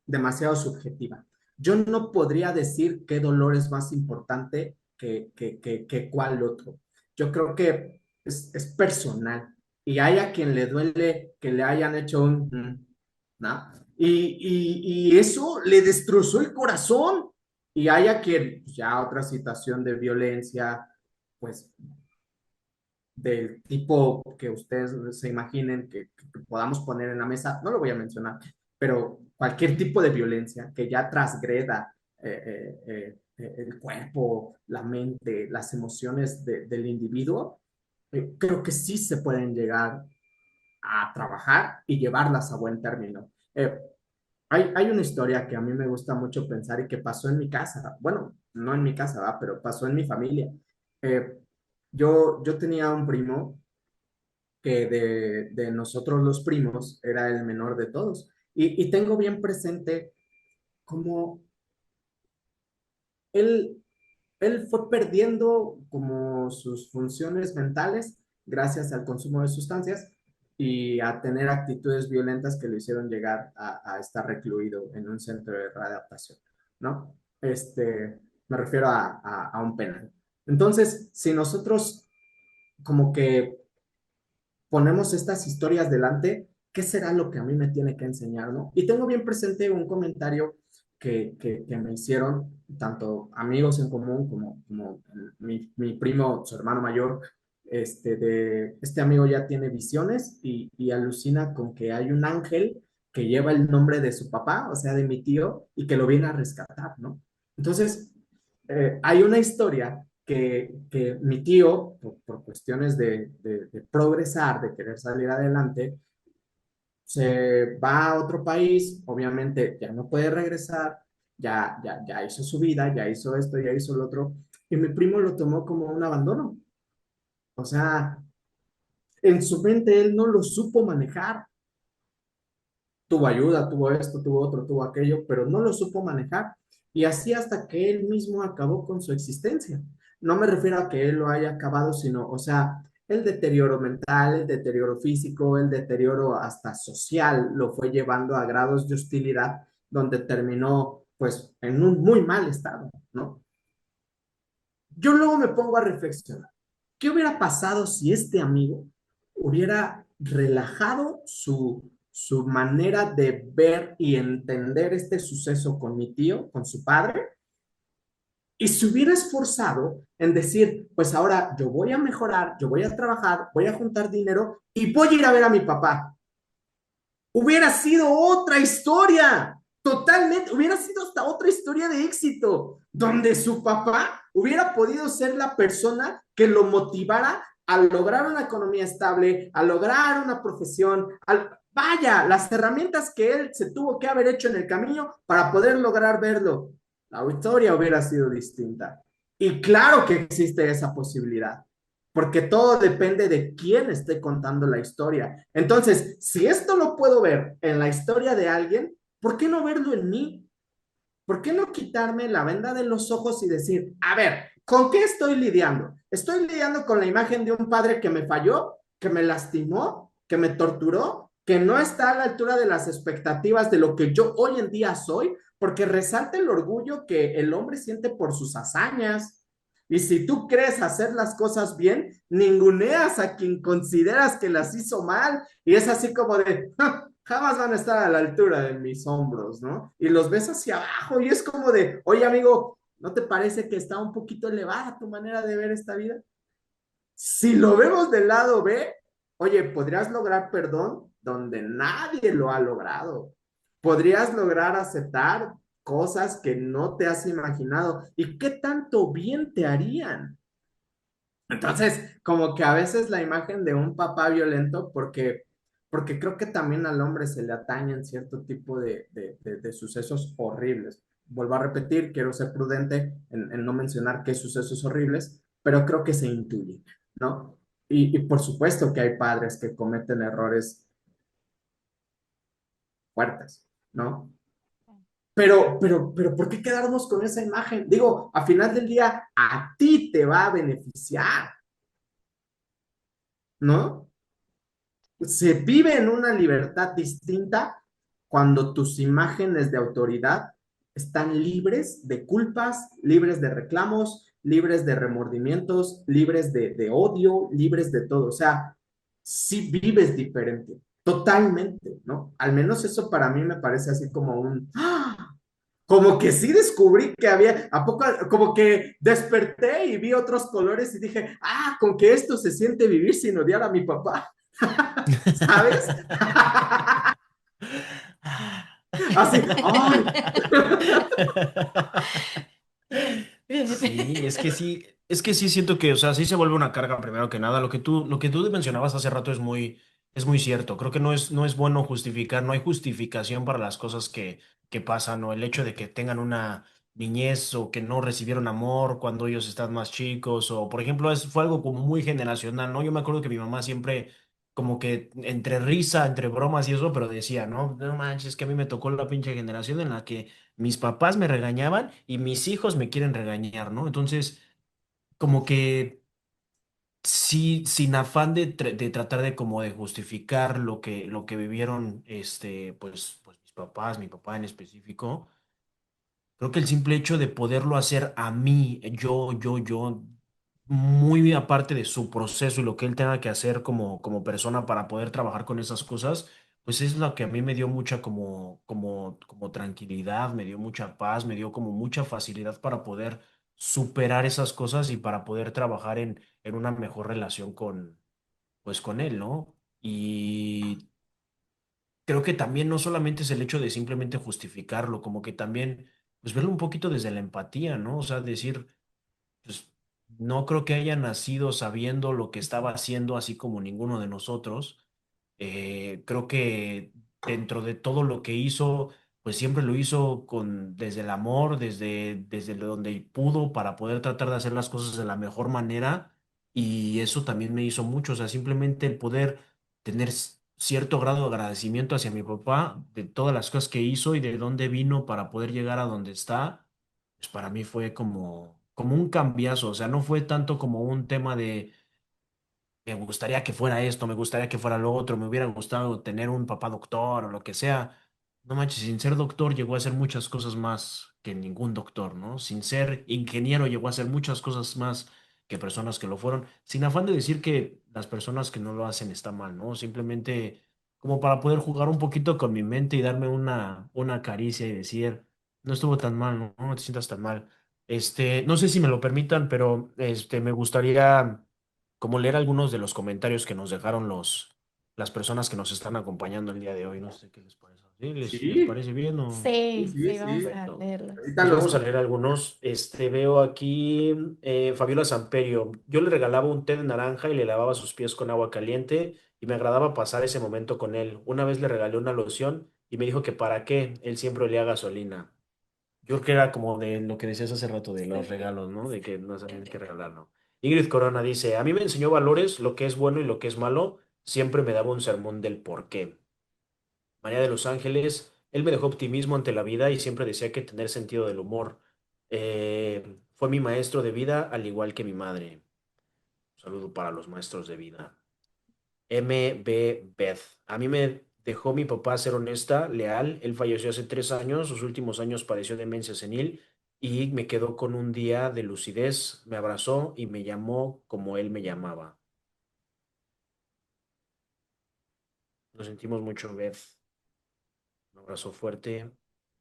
demasiado subjetiva. Yo no podría decir qué dolor es más importante que cuál otro. Yo creo que es personal y hay a quien le duele que le hayan hecho un... ¿no? Y eso le destrozó el corazón. Y hay a quien pues, ya otra situación de violencia, pues del tipo que ustedes se imaginen que podamos poner en la mesa, no lo voy a mencionar, pero cualquier tipo de violencia que ya transgreda el cuerpo, la mente, las emociones del individuo, creo que sí se pueden llegar a trabajar y llevarlas a buen término. Hay una historia que a mí me gusta mucho pensar y que pasó en mi casa. Bueno, no en mi casa, ¿va? Pero pasó en mi familia. Eh, yo tenía un primo que de nosotros los primos era el menor de todos. Y tengo bien presente cómo él, él fue perdiendo como sus funciones mentales gracias al consumo de sustancias y a tener actitudes violentas que lo hicieron llegar a estar recluido en un centro de readaptación, ¿no? Me refiero a un penal. Entonces, si nosotros como que ponemos estas historias delante, ¿qué será lo que a mí me tiene que enseñar, no? Y tengo bien presente un comentario que me hicieron tanto amigos en común como mi primo, su hermano mayor, este amigo ya tiene visiones y alucina con que hay un ángel que lleva el nombre de su papá, o sea, de mi tío, y que lo viene a rescatar, ¿no? Entonces, hay una historia que mi tío, por cuestiones de progresar, de querer salir adelante, se va a otro país, obviamente ya no puede regresar, ya hizo su vida, ya hizo esto, ya hizo lo otro, y mi primo lo tomó como un abandono. O sea, en su mente él no lo supo manejar. Tuvo ayuda, tuvo esto, tuvo otro, tuvo aquello, pero no lo supo manejar. Y así hasta que él mismo acabó con su existencia. No me refiero a que él lo haya acabado, sino, o sea, el deterioro mental, el deterioro físico, el deterioro hasta social lo fue llevando a grados de hostilidad donde terminó pues en un muy mal estado, ¿no? Yo luego me pongo a reflexionar, ¿qué hubiera pasado si este amigo hubiera relajado su manera de ver y entender este suceso con mi tío, con su padre, y se hubiera esforzado en decir, pues ahora yo voy a mejorar, yo voy a trabajar, voy a juntar dinero y voy a ir a ver a mi papá? Hubiera sido otra historia, totalmente, hubiera sido hasta otra historia de éxito, donde su papá hubiera podido ser la persona que lo motivara a lograr una economía estable, a lograr una profesión, vaya, las herramientas que él se tuvo que haber hecho en el camino para poder lograr verlo. La historia hubiera sido distinta. Y claro que existe esa posibilidad, porque todo depende de quién esté contando la historia. Entonces, si esto lo puedo ver en la historia de alguien, ¿por qué no verlo en mí? ¿Por qué no quitarme la venda de los ojos y decir, a ver, ¿con qué estoy lidiando? ¿Estoy lidiando con la imagen de un padre que me falló, que me lastimó, que me torturó, que no está a la altura de las expectativas de lo que yo hoy en día soy? Porque resalta el orgullo que el hombre siente por sus hazañas. Y si tú crees hacer las cosas bien, ninguneas a quien consideras que las hizo mal. Y es así como de, jamás van a estar a la altura de mis hombros, ¿no? Y los ves hacia abajo y es como de, oye amigo, ¿no te parece que está un poquito elevada tu manera de ver esta vida? Si lo vemos del lado B, oye, podrías lograr perdón donde nadie lo ha logrado. Podrías lograr aceptar cosas que no te has imaginado y qué tanto bien te harían. Entonces, como que a veces la imagen de un papá violento, porque creo que también al hombre se le atañen cierto tipo de sucesos horribles. Vuelvo a repetir, quiero ser prudente en no mencionar qué sucesos horribles, pero creo que se intuye, ¿no? Y por supuesto que hay padres que cometen errores fuertes, ¿no? Pero, ¿por qué quedarnos con esa imagen? Digo, a final del día, a ti te va a beneficiar, ¿no? Se vive en una libertad distinta cuando tus imágenes de autoridad están libres de culpas, libres de reclamos, libres de remordimientos, libres de odio, libres de todo. O sea, sí vives diferente, totalmente, ¿no? Al menos eso para mí me parece así como un... ¡ah! Como que sí descubrí que había, ¿a poco? Como que desperté y vi otros colores y dije, ah, con que esto se siente vivir sin odiar a mi papá. ¿Sabes? Así, ¡ay! Sí, es que sí siento que, o sea, sí se vuelve una carga primero que nada. Lo que tú mencionabas hace rato es muy cierto. Creo que no es bueno justificar, no hay justificación para las cosas que pasan, o el hecho de que tengan una niñez o que no recibieron amor cuando ellos están más chicos, o por ejemplo, fue algo como muy generacional, ¿no? Yo me acuerdo que mi mamá siempre como que entre risa, entre bromas y eso, pero decía, no, no manches, que a mí me tocó la pinche generación en la que mis papás me regañaban y mis hijos me quieren regañar, ¿no? Entonces, como que sí, sin afán de tratar de como de justificar lo que vivieron, pues mis papás, mi papá en específico, creo que el simple hecho de poderlo hacer a mí, yo, muy aparte de su proceso y lo que él tenga que hacer como persona para poder trabajar con esas cosas, pues es lo que a mí me dio mucha como tranquilidad, me dio mucha paz, me dio como mucha facilidad para poder superar esas cosas y para poder trabajar en una mejor relación pues con él, ¿no? Y creo que también no solamente es el hecho de simplemente justificarlo, como que también, pues verlo un poquito desde la empatía, ¿no? O sea, decir, pues no creo que haya nacido sabiendo lo que estaba haciendo, así como ninguno de nosotros. Creo que dentro de todo lo que hizo, pues siempre lo hizo desde el amor, desde donde pudo, para poder tratar de hacer las cosas de la mejor manera. y eso también me hizo mucho, o sea, simplemente el poder tener cierto grado de agradecimiento hacia mi papá de todas las cosas que hizo y de dónde vino para poder llegar a donde está, pues para mí fue como un cambiazo, o sea, no fue tanto como un tema de me gustaría que fuera esto, me gustaría que fuera lo otro, me hubiera gustado tener un papá doctor o lo que sea. No manches, sin ser doctor llegó a hacer muchas cosas más que ningún doctor, ¿no? Sin ser ingeniero llegó a hacer muchas cosas más que personas que lo fueron, sin afán de decir que las personas que no lo hacen está mal, ¿no? Simplemente como para poder jugar un poquito con mi mente y darme una caricia y decir, no estuvo tan mal, ¿no? No te sientas tan mal. No sé si me lo permitan, pero me gustaría como leer algunos de los comentarios que nos dejaron las personas que nos están acompañando el día de hoy. No sé qué les parece. ¿Sí? ¿Les Sí, parece bien o...? Sí, sí, sí, vamos sí. a Perfecto. leerlos. Ahorita Pues los... vamos a leer algunos. Veo aquí Fabiola Samperio. Yo le regalaba un té de naranja y le lavaba sus pies con agua caliente y me agradaba pasar ese momento con él. Una vez le regalé una loción y me dijo que para qué, él siempre olía a gasolina. Yo creo que era como de lo que decías hace rato de los Sí. regalos, ¿no? De que no sabían qué regalar, ¿no? Ingrid Corona dice, a mí me enseñó valores, lo que es bueno y lo que es malo, siempre me daba un sermón del por qué. María de los Ángeles, él me dejó optimismo ante la vida y siempre decía que tener sentido del humor. Fue mi maestro de vida, al igual que mi madre. Un saludo para los maestros de vida. MB Beth. A mí me dejó mi papá ser honesta, leal. Él falleció hace 3 años, sus últimos años padeció demencia senil y me quedó con un día de lucidez. Me abrazó y me llamó como él me llamaba. Nos sentimos mucho, Beth. Un abrazo fuerte.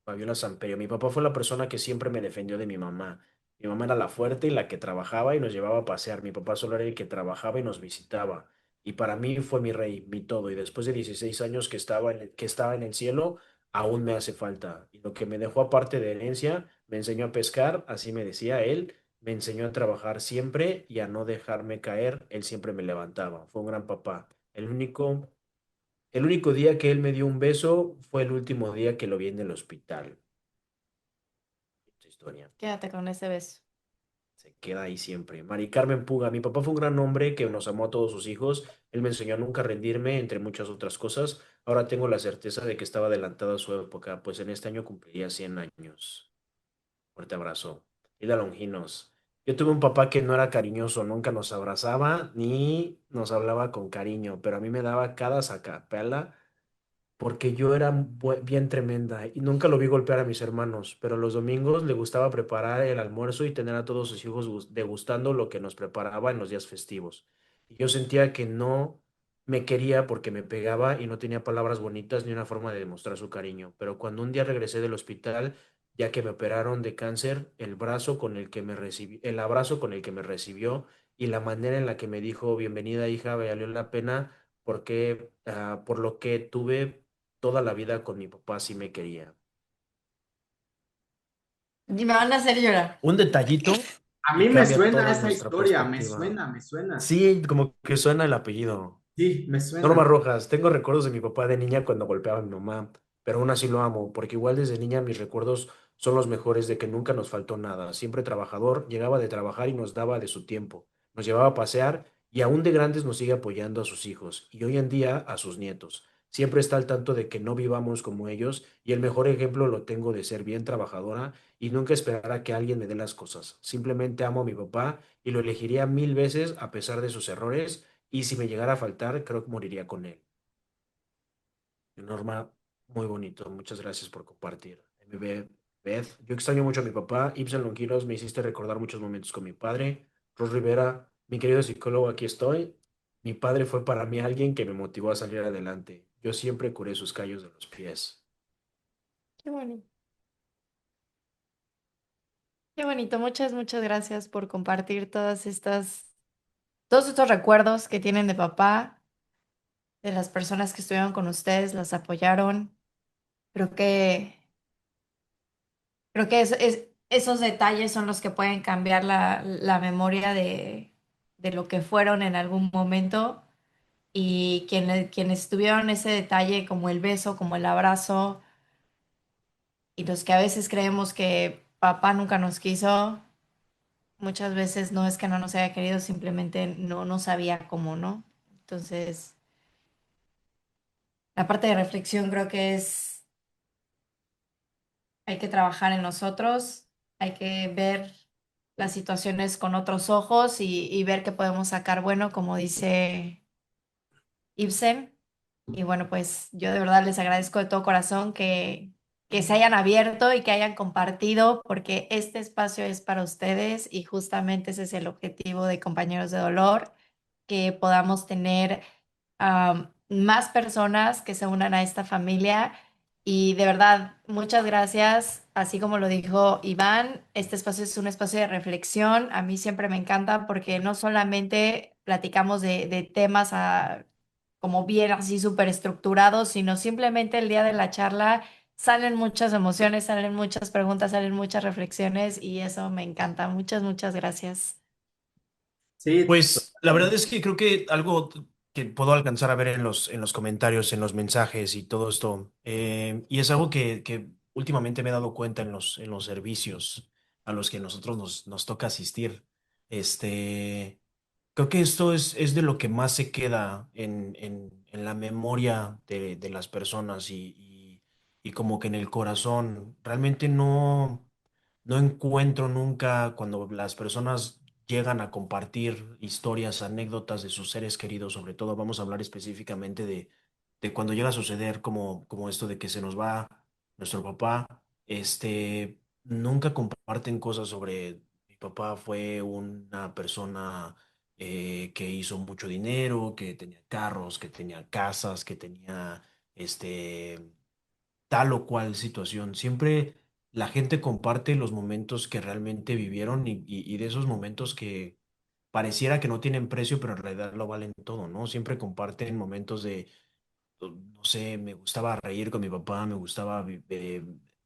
Fabiola Samperio. Mi papá fue la persona que siempre me defendió de mi mamá. Mi mamá era la fuerte y la que trabajaba y nos llevaba a pasear. Mi papá solo era el que trabajaba y nos visitaba. Y para mí fue mi rey, mi todo. Y después de 16 años que estaba en el cielo, aún me hace falta. Y lo que me dejó aparte de herencia, me enseñó a pescar, así me decía él. Me enseñó a trabajar siempre y a no dejarme caer. Él siempre me levantaba. Fue un gran papá. El único día que él me dio un beso fue el último día que lo vi en el hospital. Esa historia Quédate con ese beso. se queda ahí siempre. Mari Carmen Puga, mi papá fue un gran hombre que nos amó a todos sus hijos. Él me enseñó a nunca rendirme, entre muchas otras cosas. Ahora tengo la certeza de que estaba adelantado a su época, pues en este año cumpliría 100 años. Fuerte abrazo. Hilda Longinos. Yo tuve un papá que no era cariñoso, nunca nos abrazaba ni nos hablaba con cariño, pero a mí me daba cada sacapela porque yo era bien tremenda y nunca lo vi golpear a mis hermanos, pero los domingos le gustaba preparar el almuerzo y tener a todos sus hijos degustando lo que nos preparaba en los días festivos. Y yo sentía que no me quería porque me pegaba y no tenía palabras bonitas ni una forma de demostrar su cariño. Pero cuando un día regresé del hospital, ya que me operaron de cáncer, el abrazo con el que me recibió y la manera en la que me dijo, bienvenida hija, valió la pena porque por lo que tuve toda la vida con mi papá sí me quería. Y me van a hacer llorar. Un detallito A y mí me cambia suena toda esa nuestra historia, perspectiva. me suena. Sí, como que suena el apellido. Sí, me suena. Norma Rojas, tengo recuerdos de mi papá de niña cuando golpeaba a mi mamá, pero aún así lo amo, porque igual desde niña mis recuerdos son los mejores de que nunca nos faltó nada. Siempre trabajador, llegaba de trabajar y nos daba de su tiempo. Nos llevaba a pasear y aún de grandes nos sigue apoyando a sus hijos y hoy en día a sus nietos. Siempre está al tanto de que no vivamos como ellos y el mejor ejemplo lo tengo de ser bien trabajadora y nunca esperar a que alguien me dé las cosas. Simplemente amo a mi papá y lo elegiría 1000 veces a pesar de sus errores y si me llegara a faltar, creo que moriría con él. Norma, muy bonito. Muchas gracias por compartir. MB Beth, yo extraño mucho a mi papá. Ibsen Longinos, me hiciste recordar muchos momentos con mi padre. Ros Rivera, mi querido psicólogo, aquí estoy. Mi padre fue para mí alguien que me motivó a salir adelante. Yo siempre curé sus callos de los pies. Qué bonito. Qué bonito. Muchas, muchas gracias por compartir todos estos recuerdos que tienen de papá, de las personas que estuvieron con ustedes, las apoyaron. Creo que, creo que esos detalles son los que pueden cambiar la memoria de lo que fueron en algún momento. Y quienes tuvieron ese detalle, como el beso, como el abrazo, y los que a veces creemos que papá nunca nos quiso, muchas veces no es que no nos haya querido, simplemente no sabía cómo, ¿no? Entonces, la parte de reflexión creo que es, hay que trabajar en nosotros, hay que ver las situaciones con otros ojos y ver qué podemos sacar bueno, como dice Ibsen. Y bueno, pues yo de verdad les agradezco de todo corazón que se hayan abierto y que hayan compartido, porque este espacio es para ustedes y justamente ese es el objetivo de Compañeros de Dolor, que podamos tener más personas que se unan a esta familia. Y de verdad, muchas gracias. Así como lo dijo Iván, este espacio es un espacio de reflexión. A mí siempre me encanta porque no solamente platicamos de temas como bien así súper estructurados, sino simplemente el día de la charla salen muchas emociones, salen muchas preguntas, salen muchas reflexiones y eso me encanta. Muchas, muchas gracias. Sí, Pues la verdad es que creo que algo que puedo alcanzar a ver en los comentarios, en los mensajes y todo esto, y es algo que últimamente me he dado cuenta en los servicios a los que nosotros nos toca asistir. Este, creo que esto es de lo que más se queda en la memoria de las personas y como que en el corazón. Realmente no encuentro nunca cuando las personas llegan a compartir historias, anécdotas de sus seres queridos, sobre todo vamos a hablar específicamente de cuando llega a suceder como esto de que se nos va nuestro papá, nunca comparten cosas sobre mi papá fue una persona que hizo mucho dinero, que tenía carros, que tenía casas, que tenía tal o cual situación. Siempre la gente comparte los momentos que realmente vivieron y de esos momentos que pareciera que no tienen precio, pero en realidad lo valen todo, ¿no? Siempre comparten momentos de no sé, me gustaba reír con mi papá, me gustaba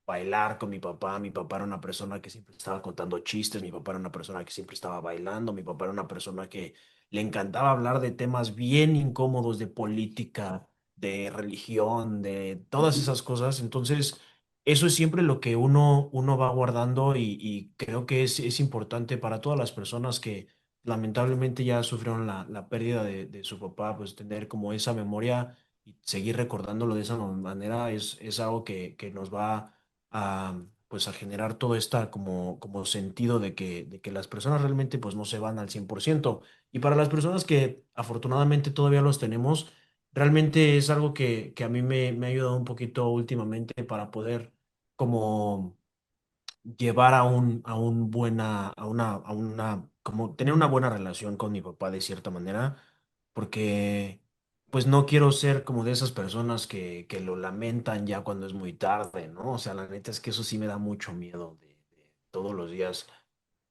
bailar con mi papá era una persona que siempre estaba contando chistes, mi papá era una persona que siempre estaba bailando, mi papá era una persona que le encantaba hablar de temas bien incómodos, de política, de religión, de todas esas cosas. Entonces, eso es siempre lo que uno va guardando y creo que es importante para todas las personas que lamentablemente ya sufrieron la pérdida de su papá, pues tener como esa memoria y seguir recordándolo de esa manera es algo que nos va a, pues a generar todo esta como sentido de que las personas realmente pues no se van al 100%. Y para las personas que afortunadamente todavía los tenemos, realmente es algo que a mí me ha ayudado un poquito últimamente para poder como llevar a una, como tener una buena relación con mi papá de cierta manera, porque pues no quiero ser como de esas personas que lo lamentan ya cuando es muy tarde, ¿no? O sea, la neta es que eso sí me da mucho miedo de todos los días.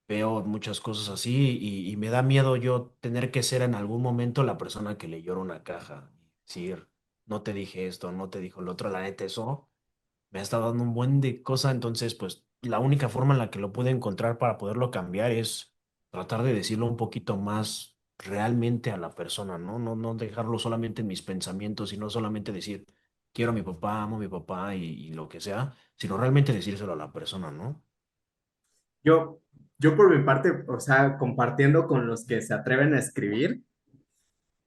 Veo muchas cosas así y me da miedo yo tener que ser en algún momento la persona que le llora una caja y decir, no te dije esto, no te dijo el otro, la neta, eso me ha estado dando un buen de cosa, entonces pues la única forma en la que lo pude encontrar para poderlo cambiar es tratar de decirlo un poquito más realmente a la persona, ¿no? No dejarlo solamente en mis pensamientos y no solamente decir, quiero a mi papá, amo a mi papá y lo que sea, sino realmente decírselo a la persona, ¿no? yo, yo por mi parte, o sea, compartiendo con los que se atreven a escribir,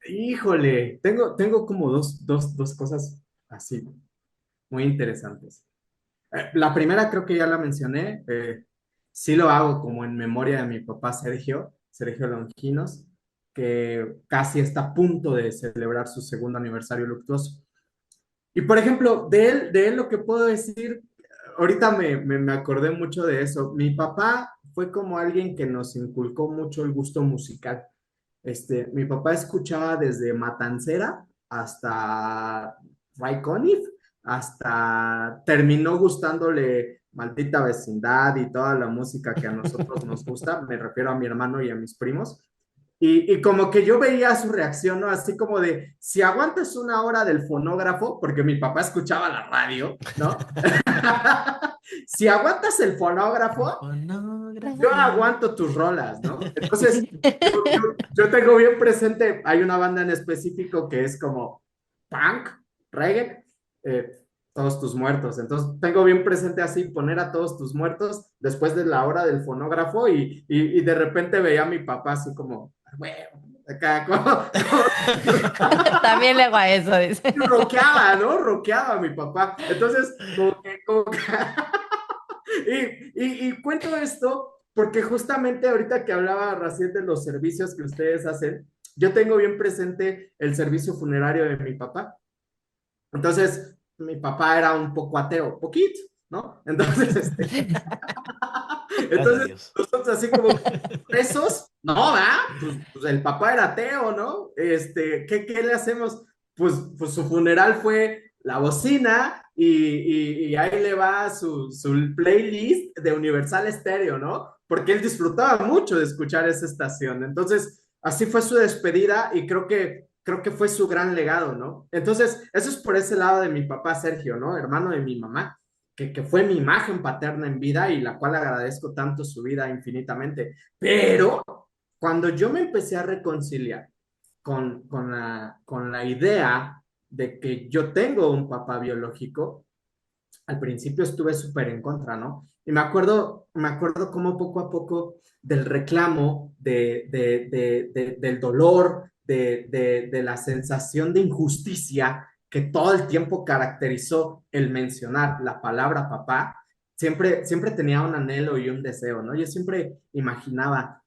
híjole, tengo como dos cosas así muy interesantes. La primera creo que ya la mencioné, sí lo hago como en memoria de mi papá Sergio Longinos, que casi está a punto de celebrar su segundo aniversario luctuoso. Y por ejemplo, de él lo que puedo decir, ahorita me acordé mucho de eso. Mi papá fue como alguien que nos inculcó mucho el gusto musical. Mi papá escuchaba desde Matancera hasta Ray Conniff, hasta terminó gustándole Maldita Vecindad y toda la música que a nosotros nos gusta, me refiero a mi hermano y a mis primos. Y como que yo veía su reacción, ¿no? Así como de, si aguantas una hora del fonógrafo, porque mi papá escuchaba la radio, ¿no? Si aguantas el El fonógrafo, yo fonógrafo. aguanto tus rolas, ¿no? Entonces, yo tengo bien presente, hay una banda en específico que es como punk, reggae, todos tus muertos. Entonces tengo bien presente así poner a todos tus muertos después de la hora del fonógrafo y de repente veía a mi papá así como, bueno, acá, como También le hago a eso, dice. rockeaba, ¿no? Rockeaba mi papá. Entonces, y cuento esto porque justamente ahorita que hablaba Raciel de los servicios que ustedes hacen, yo tengo bien presente el servicio funerario de mi papá. Entonces, mi papá era un poco ateo, poquito, ¿no? Entonces, Gracias a entonces Dios. nosotros así como presos, no, ¿va? Pues el papá era ateo, ¿no? ¿Qué le hacemos? Pues su funeral fue la bocina y ahí le va su playlist de Universal Stereo, ¿no? Porque él disfrutaba mucho de escuchar esa estación. Entonces, así fue su despedida y creo que fue su gran legado, ¿no? Entonces, eso es por ese lado de mi papá Sergio, ¿no? Hermano de mi mamá que fue mi imagen paterna en vida y la cual agradezco tanto su vida infinitamente. Pero cuando yo me empecé a reconciliar con la idea de que yo tengo un papá biológico, al principio estuve súper en contra, ¿no? Y me acuerdo cómo poco a poco del reclamo, del dolor, de la sensación de injusticia que todo el tiempo caracterizó el mencionar la palabra papá, siempre tenía un anhelo y un deseo, ¿no? Yo siempre imaginaba,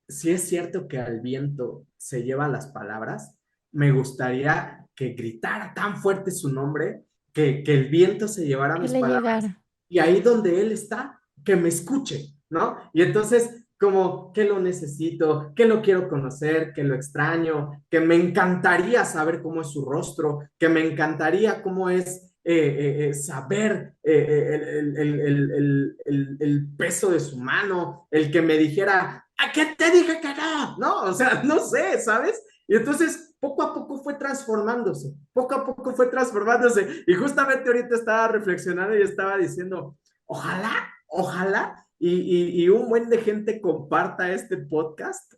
si es cierto que al viento se lleva las palabras, me gustaría que gritara tan fuerte su nombre que el viento se llevara Que mis le palabras llegara. y ahí donde él está, que me escuche, ¿no? Y entonces, como que lo necesito, que lo quiero conocer, que lo extraño, que me encantaría saber cómo es su rostro, que me encantaría cómo es saber el peso de su mano, el que me dijera, ¿a qué te dije que no? No, o sea, no sé, ¿sabes? Y entonces, poco a poco fue transformándose, poco a poco fue transformándose. Y justamente ahorita estaba reflexionando y estaba diciendo, ojalá, y un buen de gente comparta este podcast.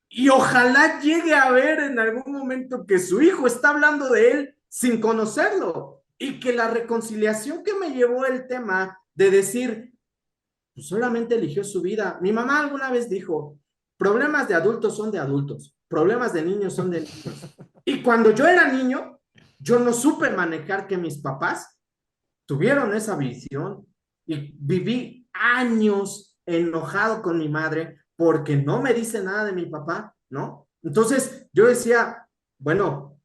Y ojalá llegue a ver en algún momento que su hijo está hablando de él sin conocerlo. Y que la reconciliación que me llevó el tema de decir, pues solamente eligió su vida. Mi mamá alguna vez dijo, problemas de adultos son de adultos, problemas de niños son de niños. Y cuando yo era niño, yo no supe manejar que mis papás tuvieron esa visión y viví años enojado con mi madre porque no me dice nada de mi papá, ¿no? Entonces yo decía, bueno,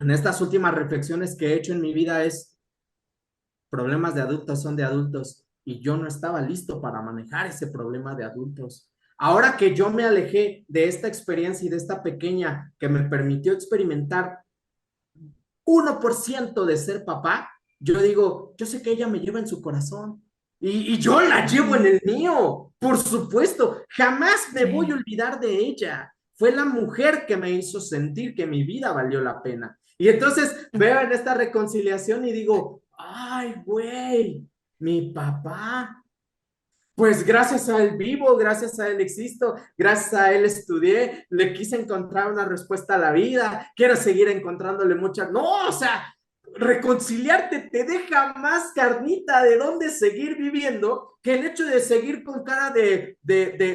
en estas últimas reflexiones que he hecho en mi vida es, problemas de adultos son de adultos y yo no estaba listo para manejar ese problema de adultos. Ahora que yo me alejé de esta experiencia y de esta pequeña que me permitió experimentar 1% de ser papá, yo digo, yo sé que ella me lleva en su corazón y yo la llevo en Mm, el mío, por supuesto, jamás me voy a sí. olvidar de ella. Fue la mujer que me hizo sentir que mi vida valió la pena. Y entonces veo en esta reconciliación y digo, ay, güey, mi papá, pues gracias a él vivo, gracias a él existo, gracias a él estudié, le quise encontrar una respuesta a la vida, quiero seguir encontrándole muchas. No, o sea, reconciliarte te deja más carnita de dónde seguir viviendo que el hecho de seguir con cara de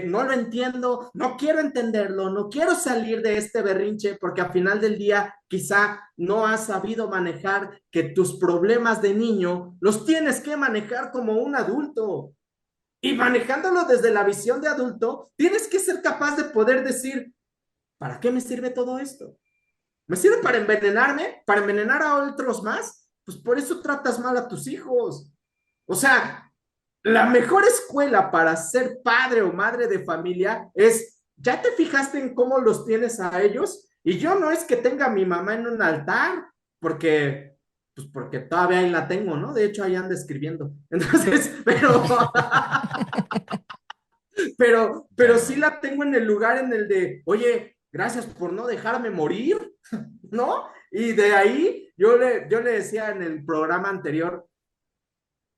no lo entiendo, no quiero entenderlo, no quiero salir de este berrinche porque al final del día quizá no has sabido manejar que tus problemas de niño los tienes que manejar como un adulto. Y manejándolo desde la visión de adulto, tienes que ser capaz de poder decir, ¿para qué me sirve todo esto? ¿Me sirve para envenenarme? ¿Para envenenar a otros más? Pues por eso tratas mal a tus hijos. O sea, la mejor escuela para ser padre o madre de familia es, ¿ya te fijaste en cómo los tienes a ellos? Y yo no es que tenga a mi mamá en un altar, porque todavía ahí la tengo, ¿no? De hecho, ahí anda escribiendo. Entonces, pero sí Claro. la tengo en el lugar en el de, oye, gracias por no dejarme morir, ¿no? Y de ahí yo le decía en el programa anterior,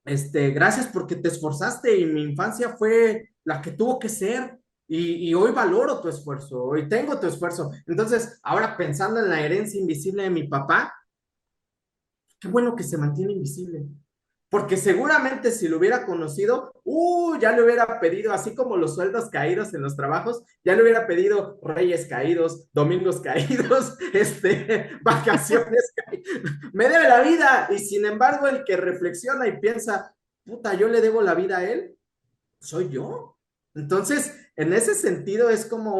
gracias porque te esforzaste y mi infancia fue la que tuvo que ser y hoy valoro tu esfuerzo, hoy tengo tu esfuerzo. Entonces, ahora pensando en la herencia invisible de mi papá, Qué bueno que se mantiene invisible. Porque seguramente si lo hubiera conocido, ya le hubiera pedido, así como los sueldos caídos en los trabajos, ya le hubiera pedido reyes caídos, domingos caídos, vacaciones caídas. Me debe la vida. Y sin embargo, el que reflexiona y piensa, puta, yo le debo la vida a él, soy yo. Entonces, en ese sentido es como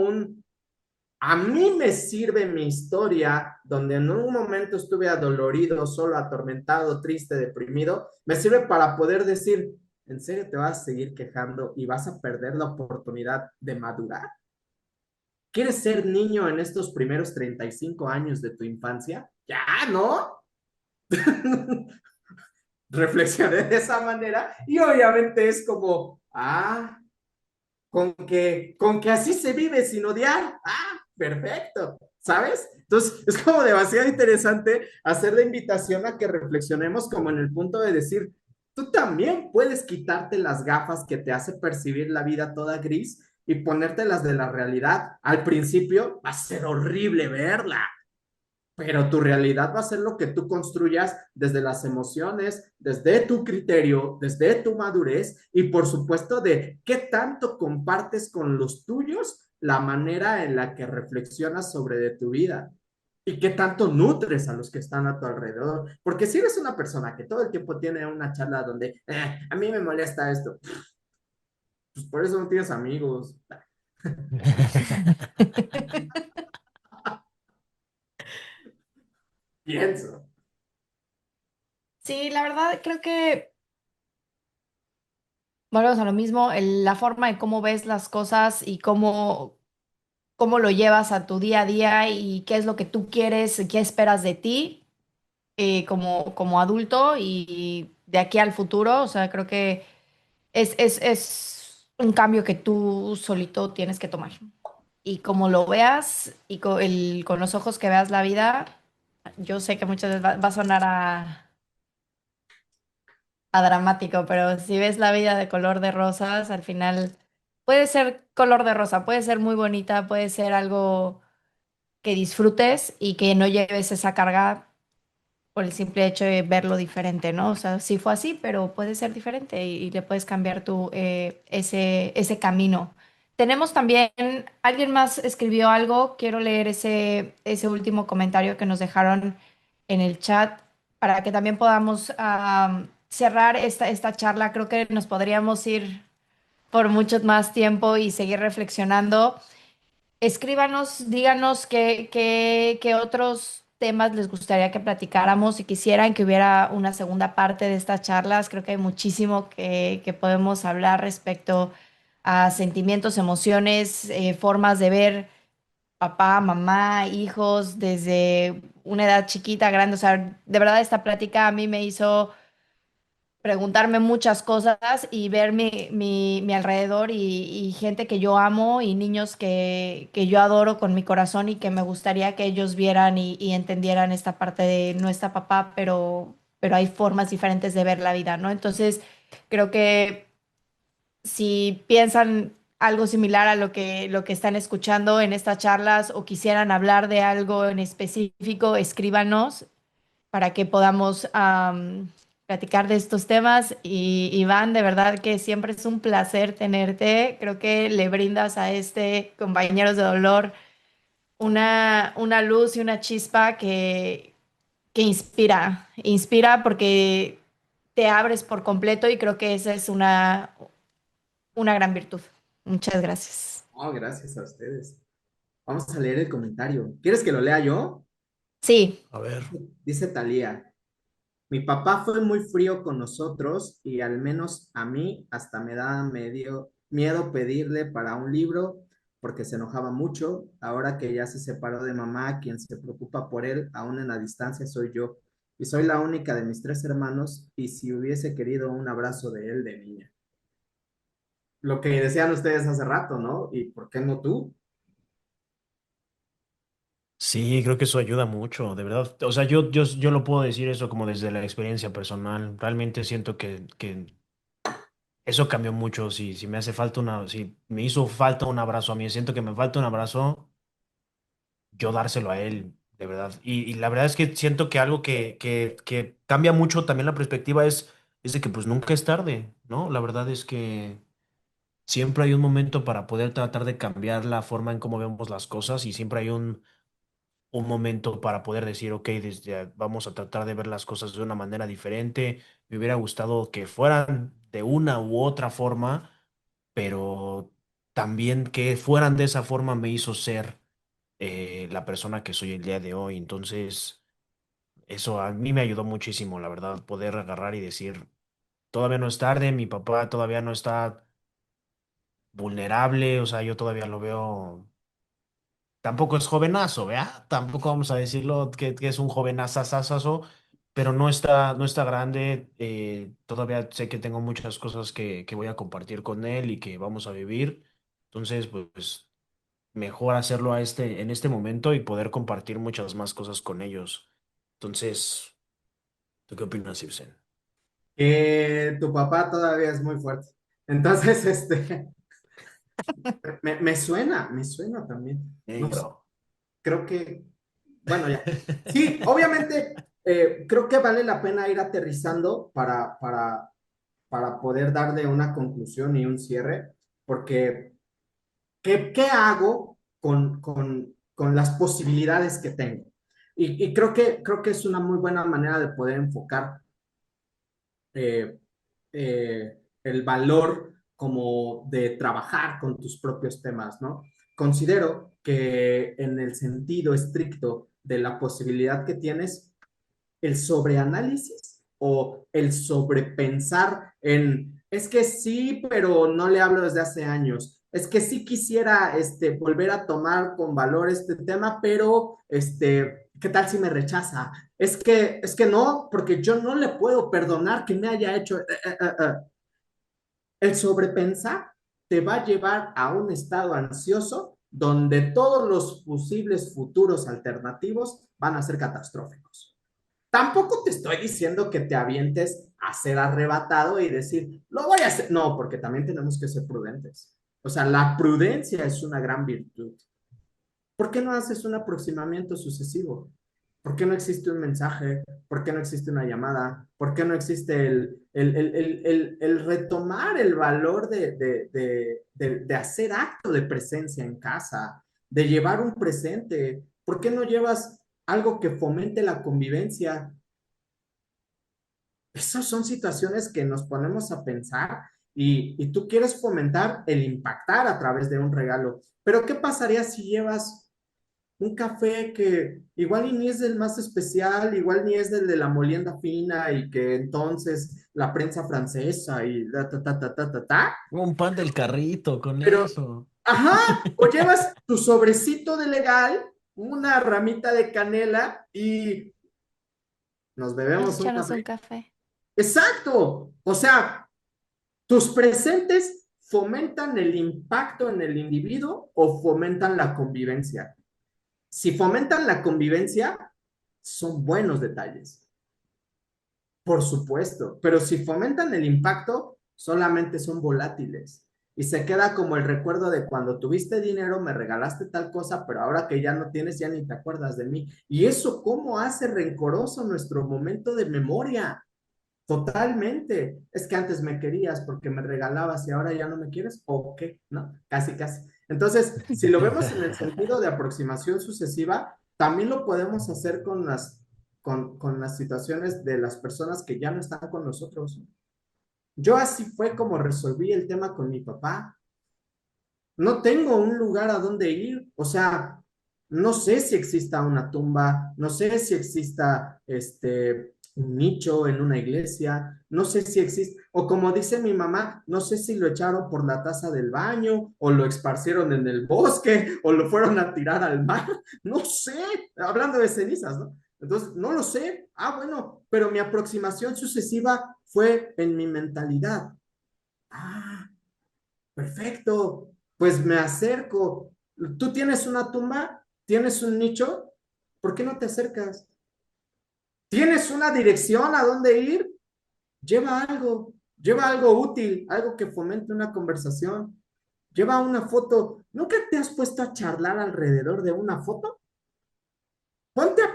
a mí me sirve mi historia, donde en un momento estuve adolorido, solo, atormentado, triste, deprimido, me sirve para poder decir, ¿en serio te vas a seguir quejando y vas a perder la oportunidad de madurar? ¿Quieres ser niño en estos primeros 35 años de tu infancia? Ya, ¿no? Reflexioné de esa manera y obviamente es como, con que así se vive sin odiar. Perfecto, ¿sabes? Entonces, es como demasiado interesante hacer la invitación a que reflexionemos como en el punto de decir, tú también puedes quitarte las gafas que te hace percibir la vida toda gris y ponértelas de la realidad. Al principio va a ser horrible verla, pero tu realidad va a ser lo que tú construyas desde las emociones, desde tu criterio, desde tu madurez y por supuesto de qué tanto compartes con los tuyos la manera en la que reflexionas sobre de tu vida y qué tanto nutres a los que están a tu alrededor. Porque si eres una persona que todo el tiempo tiene una charla donde a mí me molesta esto, pues por eso no tienes amigos. Pienso. Sí, la verdad creo que volvemos a lo mismo, la forma de cómo ves las cosas y cómo lo llevas a tu día a día y qué es lo que tú quieres, qué esperas de ti como adulto y de aquí al futuro. O sea, creo que es un cambio que tú solito tienes que tomar. Y como lo veas y con los ojos que veas la vida, yo sé que muchas veces va a sonar a dramático, pero si ves la vida de color de rosas, al final puede ser color de rosa, puede ser muy bonita, puede ser algo que disfrutes y que no lleves esa carga por el simple hecho de verlo diferente, ¿no? O sea, sí fue así, pero puede ser diferente y le puedes cambiar ese camino. Tenemos también, alguien más escribió algo, quiero leer ese último comentario que nos dejaron en el chat para que también podamos cerrar esta charla. Creo que nos podríamos ir por mucho más tiempo y seguir reflexionando. Escríbanos, díganos qué otros temas les gustaría que platicáramos y quisieran que hubiera una segunda parte de estas charlas. Creo que hay muchísimo que podemos hablar respecto a sentimientos, emociones, formas de ver papá, mamá, hijos, desde una edad chiquita, grande. O sea, de verdad esta plática a mí me hizo preguntarme muchas cosas y ver mi alrededor y gente que yo amo y niños que yo adoro con mi corazón y que me gustaría que ellos vieran y entendieran esta parte de no está papá, pero hay formas diferentes de ver la vida, ¿no? Entonces, creo que si piensan algo similar a lo que están escuchando en estas charlas o quisieran hablar de algo en específico, escríbanos para que podamos platicar de estos temas. Y Iván, de verdad que siempre es un placer tenerte. Creo que le brindas a compañeros de dolor una luz y una chispa que inspira porque te abres por completo y creo que esa es una gran virtud. Muchas gracias. Oh, gracias a ustedes. Vamos a leer el comentario. ¿Quieres que lo lea yo? Sí, A ver. Dice Talía, mi papá fue muy frío con nosotros y al menos a mí hasta me daba medio miedo pedirle para un libro porque se enojaba mucho. Ahora que ya se separó de mamá, quien se preocupa por él aún en la distancia soy yo. Y soy la única de mis tres hermanos y si hubiese querido un abrazo de él de niña. Lo que decían ustedes hace rato, ¿no? ¿Y por qué no tú? Sí, creo que eso ayuda mucho, de verdad. O sea, yo lo puedo decir eso como desde la experiencia personal. Realmente siento que eso cambió mucho. Si me hace falta si me hizo falta un abrazo a mí, siento que me falta un abrazo, yo dárselo a él. de verdad. Y la verdad es que siento que algo que cambia mucho también la perspectiva es de que pues nunca es tarde, ¿no? La verdad es que siempre hay un momento para poder tratar de cambiar la forma en cómo vemos las cosas y siempre hay un momento para poder decir, ok, vamos a tratar de ver las cosas de una manera diferente. Me hubiera gustado que fueran de una u otra forma, pero también que fueran de esa forma me hizo ser la persona que soy el día de hoy. Entonces, eso a mí me ayudó muchísimo, la verdad, poder agarrar y decir, todavía no es tarde, mi papá todavía no está vulnerable, o sea, yo todavía lo veo. Tampoco es jovenazo, ¿vea? Tampoco vamos a decirlo que es un jovenazazazazo, pero no está grande. Todavía sé que tengo muchas cosas que voy a compartir con él y que vamos a vivir. Entonces, pues mejor hacerlo en este momento y poder compartir muchas más cosas con ellos. Entonces, ¿tú qué opinas, Ibsen? Que tu papá todavía es muy fuerte. Entonces, me suena también. Ey, No sé, bro. creo que, bueno, ya. Sí, obviamente, creo que vale la pena ir aterrizando para poder darle una conclusión y un cierre, porque ¿qué hago con las posibilidades que tengo? Y creo que es una muy buena manera de poder enfocar eh, el valor como de trabajar con tus propios temas, ¿no? Considero que en el sentido estricto de la posibilidad que tienes, el sobreanálisis o el sobrepensar en, es que sí, pero no le hablo desde hace años. Es que sí quisiera volver a tomar con valor este tema, pero ¿qué tal si me rechaza? Es que no, porque yo no le puedo perdonar que me haya hecho. El sobrepensar te va a llevar a un estado ansioso donde todos los posibles futuros alternativos van a ser catastróficos. Tampoco te estoy diciendo que te avientes a ser arrebatado y decir, lo voy a hacer. No, porque también tenemos que ser prudentes. O sea, la prudencia es una gran virtud. ¿Por qué no haces un aproximamiento sucesivo? ¿Por qué no existe un mensaje? ¿Por qué no existe una llamada? ¿Por qué no existe el retomar el valor de hacer acto de presencia en casa, de llevar un presente? ¿Por qué no llevas algo que fomente la convivencia? Esas son situaciones que nos ponemos a pensar y tú quieres fomentar el impactar a través de un regalo. Pero ¿qué pasaría si llevas un café que igual y ni es del más especial, igual ni es del de la molienda fina y que entonces la prensa francesa y ta? Un pan del carrito con Pero, eso. ajá, o llevas tu sobrecito de legal, una ramita de canela y nos Vamos a bebemos un echarnos un café. café. Exacto. O sea, tus presentes fomentan el impacto en el individuo o fomentan la convivencia. Si fomentan la convivencia, son buenos detalles, por supuesto, pero si fomentan el impacto, solamente son volátiles. Y se queda como el recuerdo de cuando tuviste dinero, me regalaste tal cosa, pero ahora que ya no tienes, ya ni te acuerdas de mí. Y eso, ¿cómo hace rencoroso nuestro momento de memoria? Totalmente. Es que antes me querías porque me regalabas y ahora ya no me quieres, ¿o qué? ¿No? Casi, casi. Entonces, si lo vemos en el sentido de aproximación sucesiva, también lo podemos hacer con las situaciones de las personas que ya no están con nosotros. Yo así fue como resolví el tema con mi papá. No tengo un lugar a donde ir, o sea, no sé si exista una tumba, no sé si exista un nicho en una iglesia, no sé si existe, o como dice mi mamá, no sé si lo echaron por la taza del baño, o lo esparcieron en el bosque, o lo fueron a tirar al mar, no sé, hablando de cenizas, ¿no? Entonces, no lo sé. Ah, bueno, pero mi aproximación sucesiva fue en mi mentalidad. Ah, perfecto, pues me acerco. Tú tienes una tumba, tienes un nicho, ¿por qué no te acercas? ¿Tienes una dirección a dónde ir? Lleva algo útil, algo que fomente una conversación. Lleva una foto. ¿Nunca te has puesto a charlar alrededor de una foto?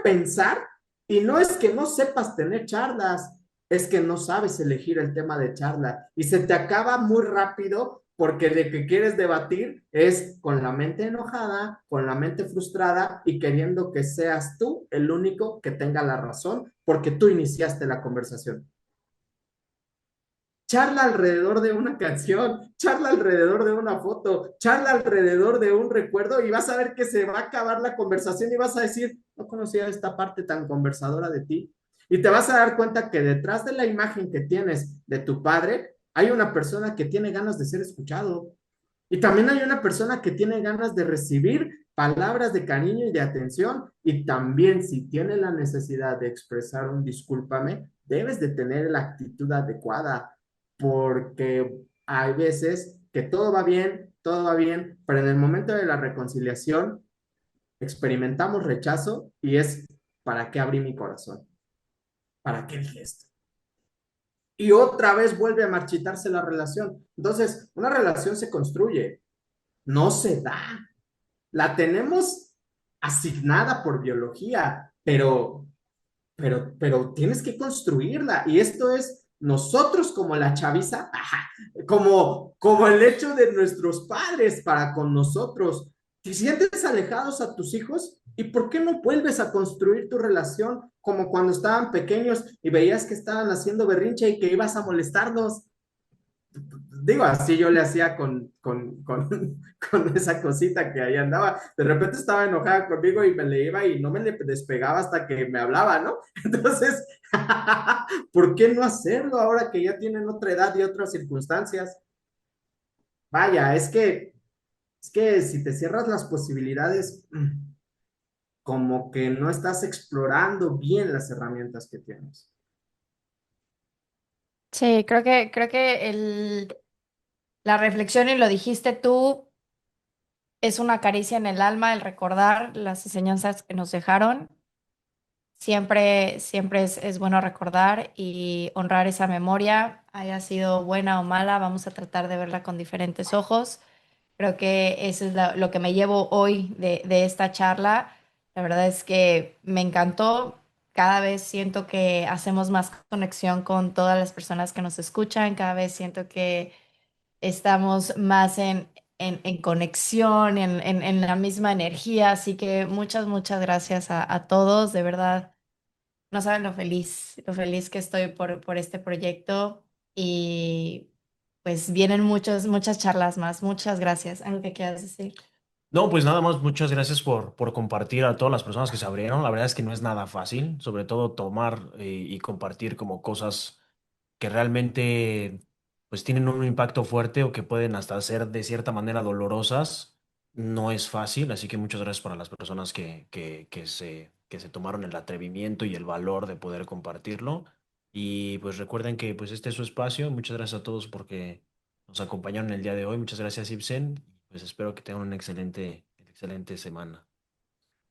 a pensar, y no es que no sepas tener charlas, es que no sabes elegir el tema de charla y se te acaba muy rápido porque de que quieres debatir es con la mente enojada, con la mente frustrada y queriendo que seas tú el único que tenga la razón porque tú iniciaste la conversación. Charla alrededor de una canción, charla alrededor de una foto, charla alrededor de un recuerdo y vas a ver que se va a acabar la conversación y vas a decir, no conocía esta parte tan conversadora de ti. Y te vas a dar cuenta que detrás de la imagen que tienes de tu padre, hay una persona que tiene ganas de ser escuchado. Y también hay una persona que tiene ganas de recibir palabras de cariño y de atención. Y también si tiene la necesidad de expresar un discúlpame, debes de tener la actitud adecuada porque hay veces que todo va bien, pero en el momento de la reconciliación experimentamos rechazo y es, ¿para qué abrí mi corazón? ¿Para qué el gesto? Y otra vez vuelve a marchitarse la relación. Entonces, una relación se construye, no se da. La tenemos asignada por biología, pero tienes que construirla. Y esto es nosotros como la chaviza, como el hecho de nuestros padres para con nosotros. ¿Te sientes alejados a tus hijos? ¿Y por qué no vuelves a construir tu relación como cuando estaban pequeños y veías que estaban haciendo berrinche y que ibas a molestarnos? Digo, así yo le hacía con esa cosita que ahí andaba. De repente estaba enojada conmigo y me le iba y no me le despegaba hasta que me hablaba, ¿no? Entonces, ¿por qué no hacerlo ahora que ya tienen otra edad y otras circunstancias? Vaya, es que si te cierras las posibilidades, como que no estás explorando bien las herramientas que tienes. Sí, creo que la reflexión, y lo dijiste tú, es una caricia en el alma el recordar las enseñanzas que nos dejaron. Siempre es bueno recordar y honrar esa memoria, haya sido buena o mala, vamos a tratar de verla con diferentes ojos. Creo que eso es lo que me llevo hoy de esta charla. La verdad es que me encantó. Cada vez siento que hacemos más conexión con todas las personas que nos escuchan. Cada vez siento que estamos más en conexión, en la misma energía. Así que muchas gracias a todos. De verdad, no saben lo feliz que estoy por este proyecto. Y pues vienen muchas charlas más. Muchas gracias. ¿Algo que quieras decir? No, pues nada más, muchas gracias por compartir a todas las personas que se abrieron. La verdad es que no es nada fácil, sobre todo tomar y compartir como cosas que realmente pues tienen un impacto fuerte o que pueden hasta ser de cierta manera dolorosas. No es fácil, así que muchas gracias para las personas que se tomaron el atrevimiento y el valor de poder compartirlo. Y pues recuerden que pues este es su espacio. Muchas gracias a todos porque nos acompañaron el día de hoy. Muchas gracias, Ibsen. Pues espero que tengan una excelente semana.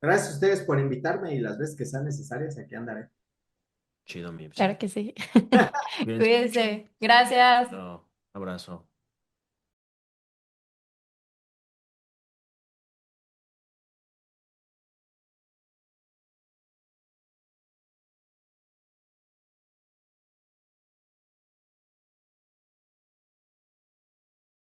Gracias a ustedes por invitarme y las veces que sean necesarias, aquí andaré. Chido, mi Claro Ibsen. que sí. Cuídense mucho. Cuídense. Gracias. No, abrazo.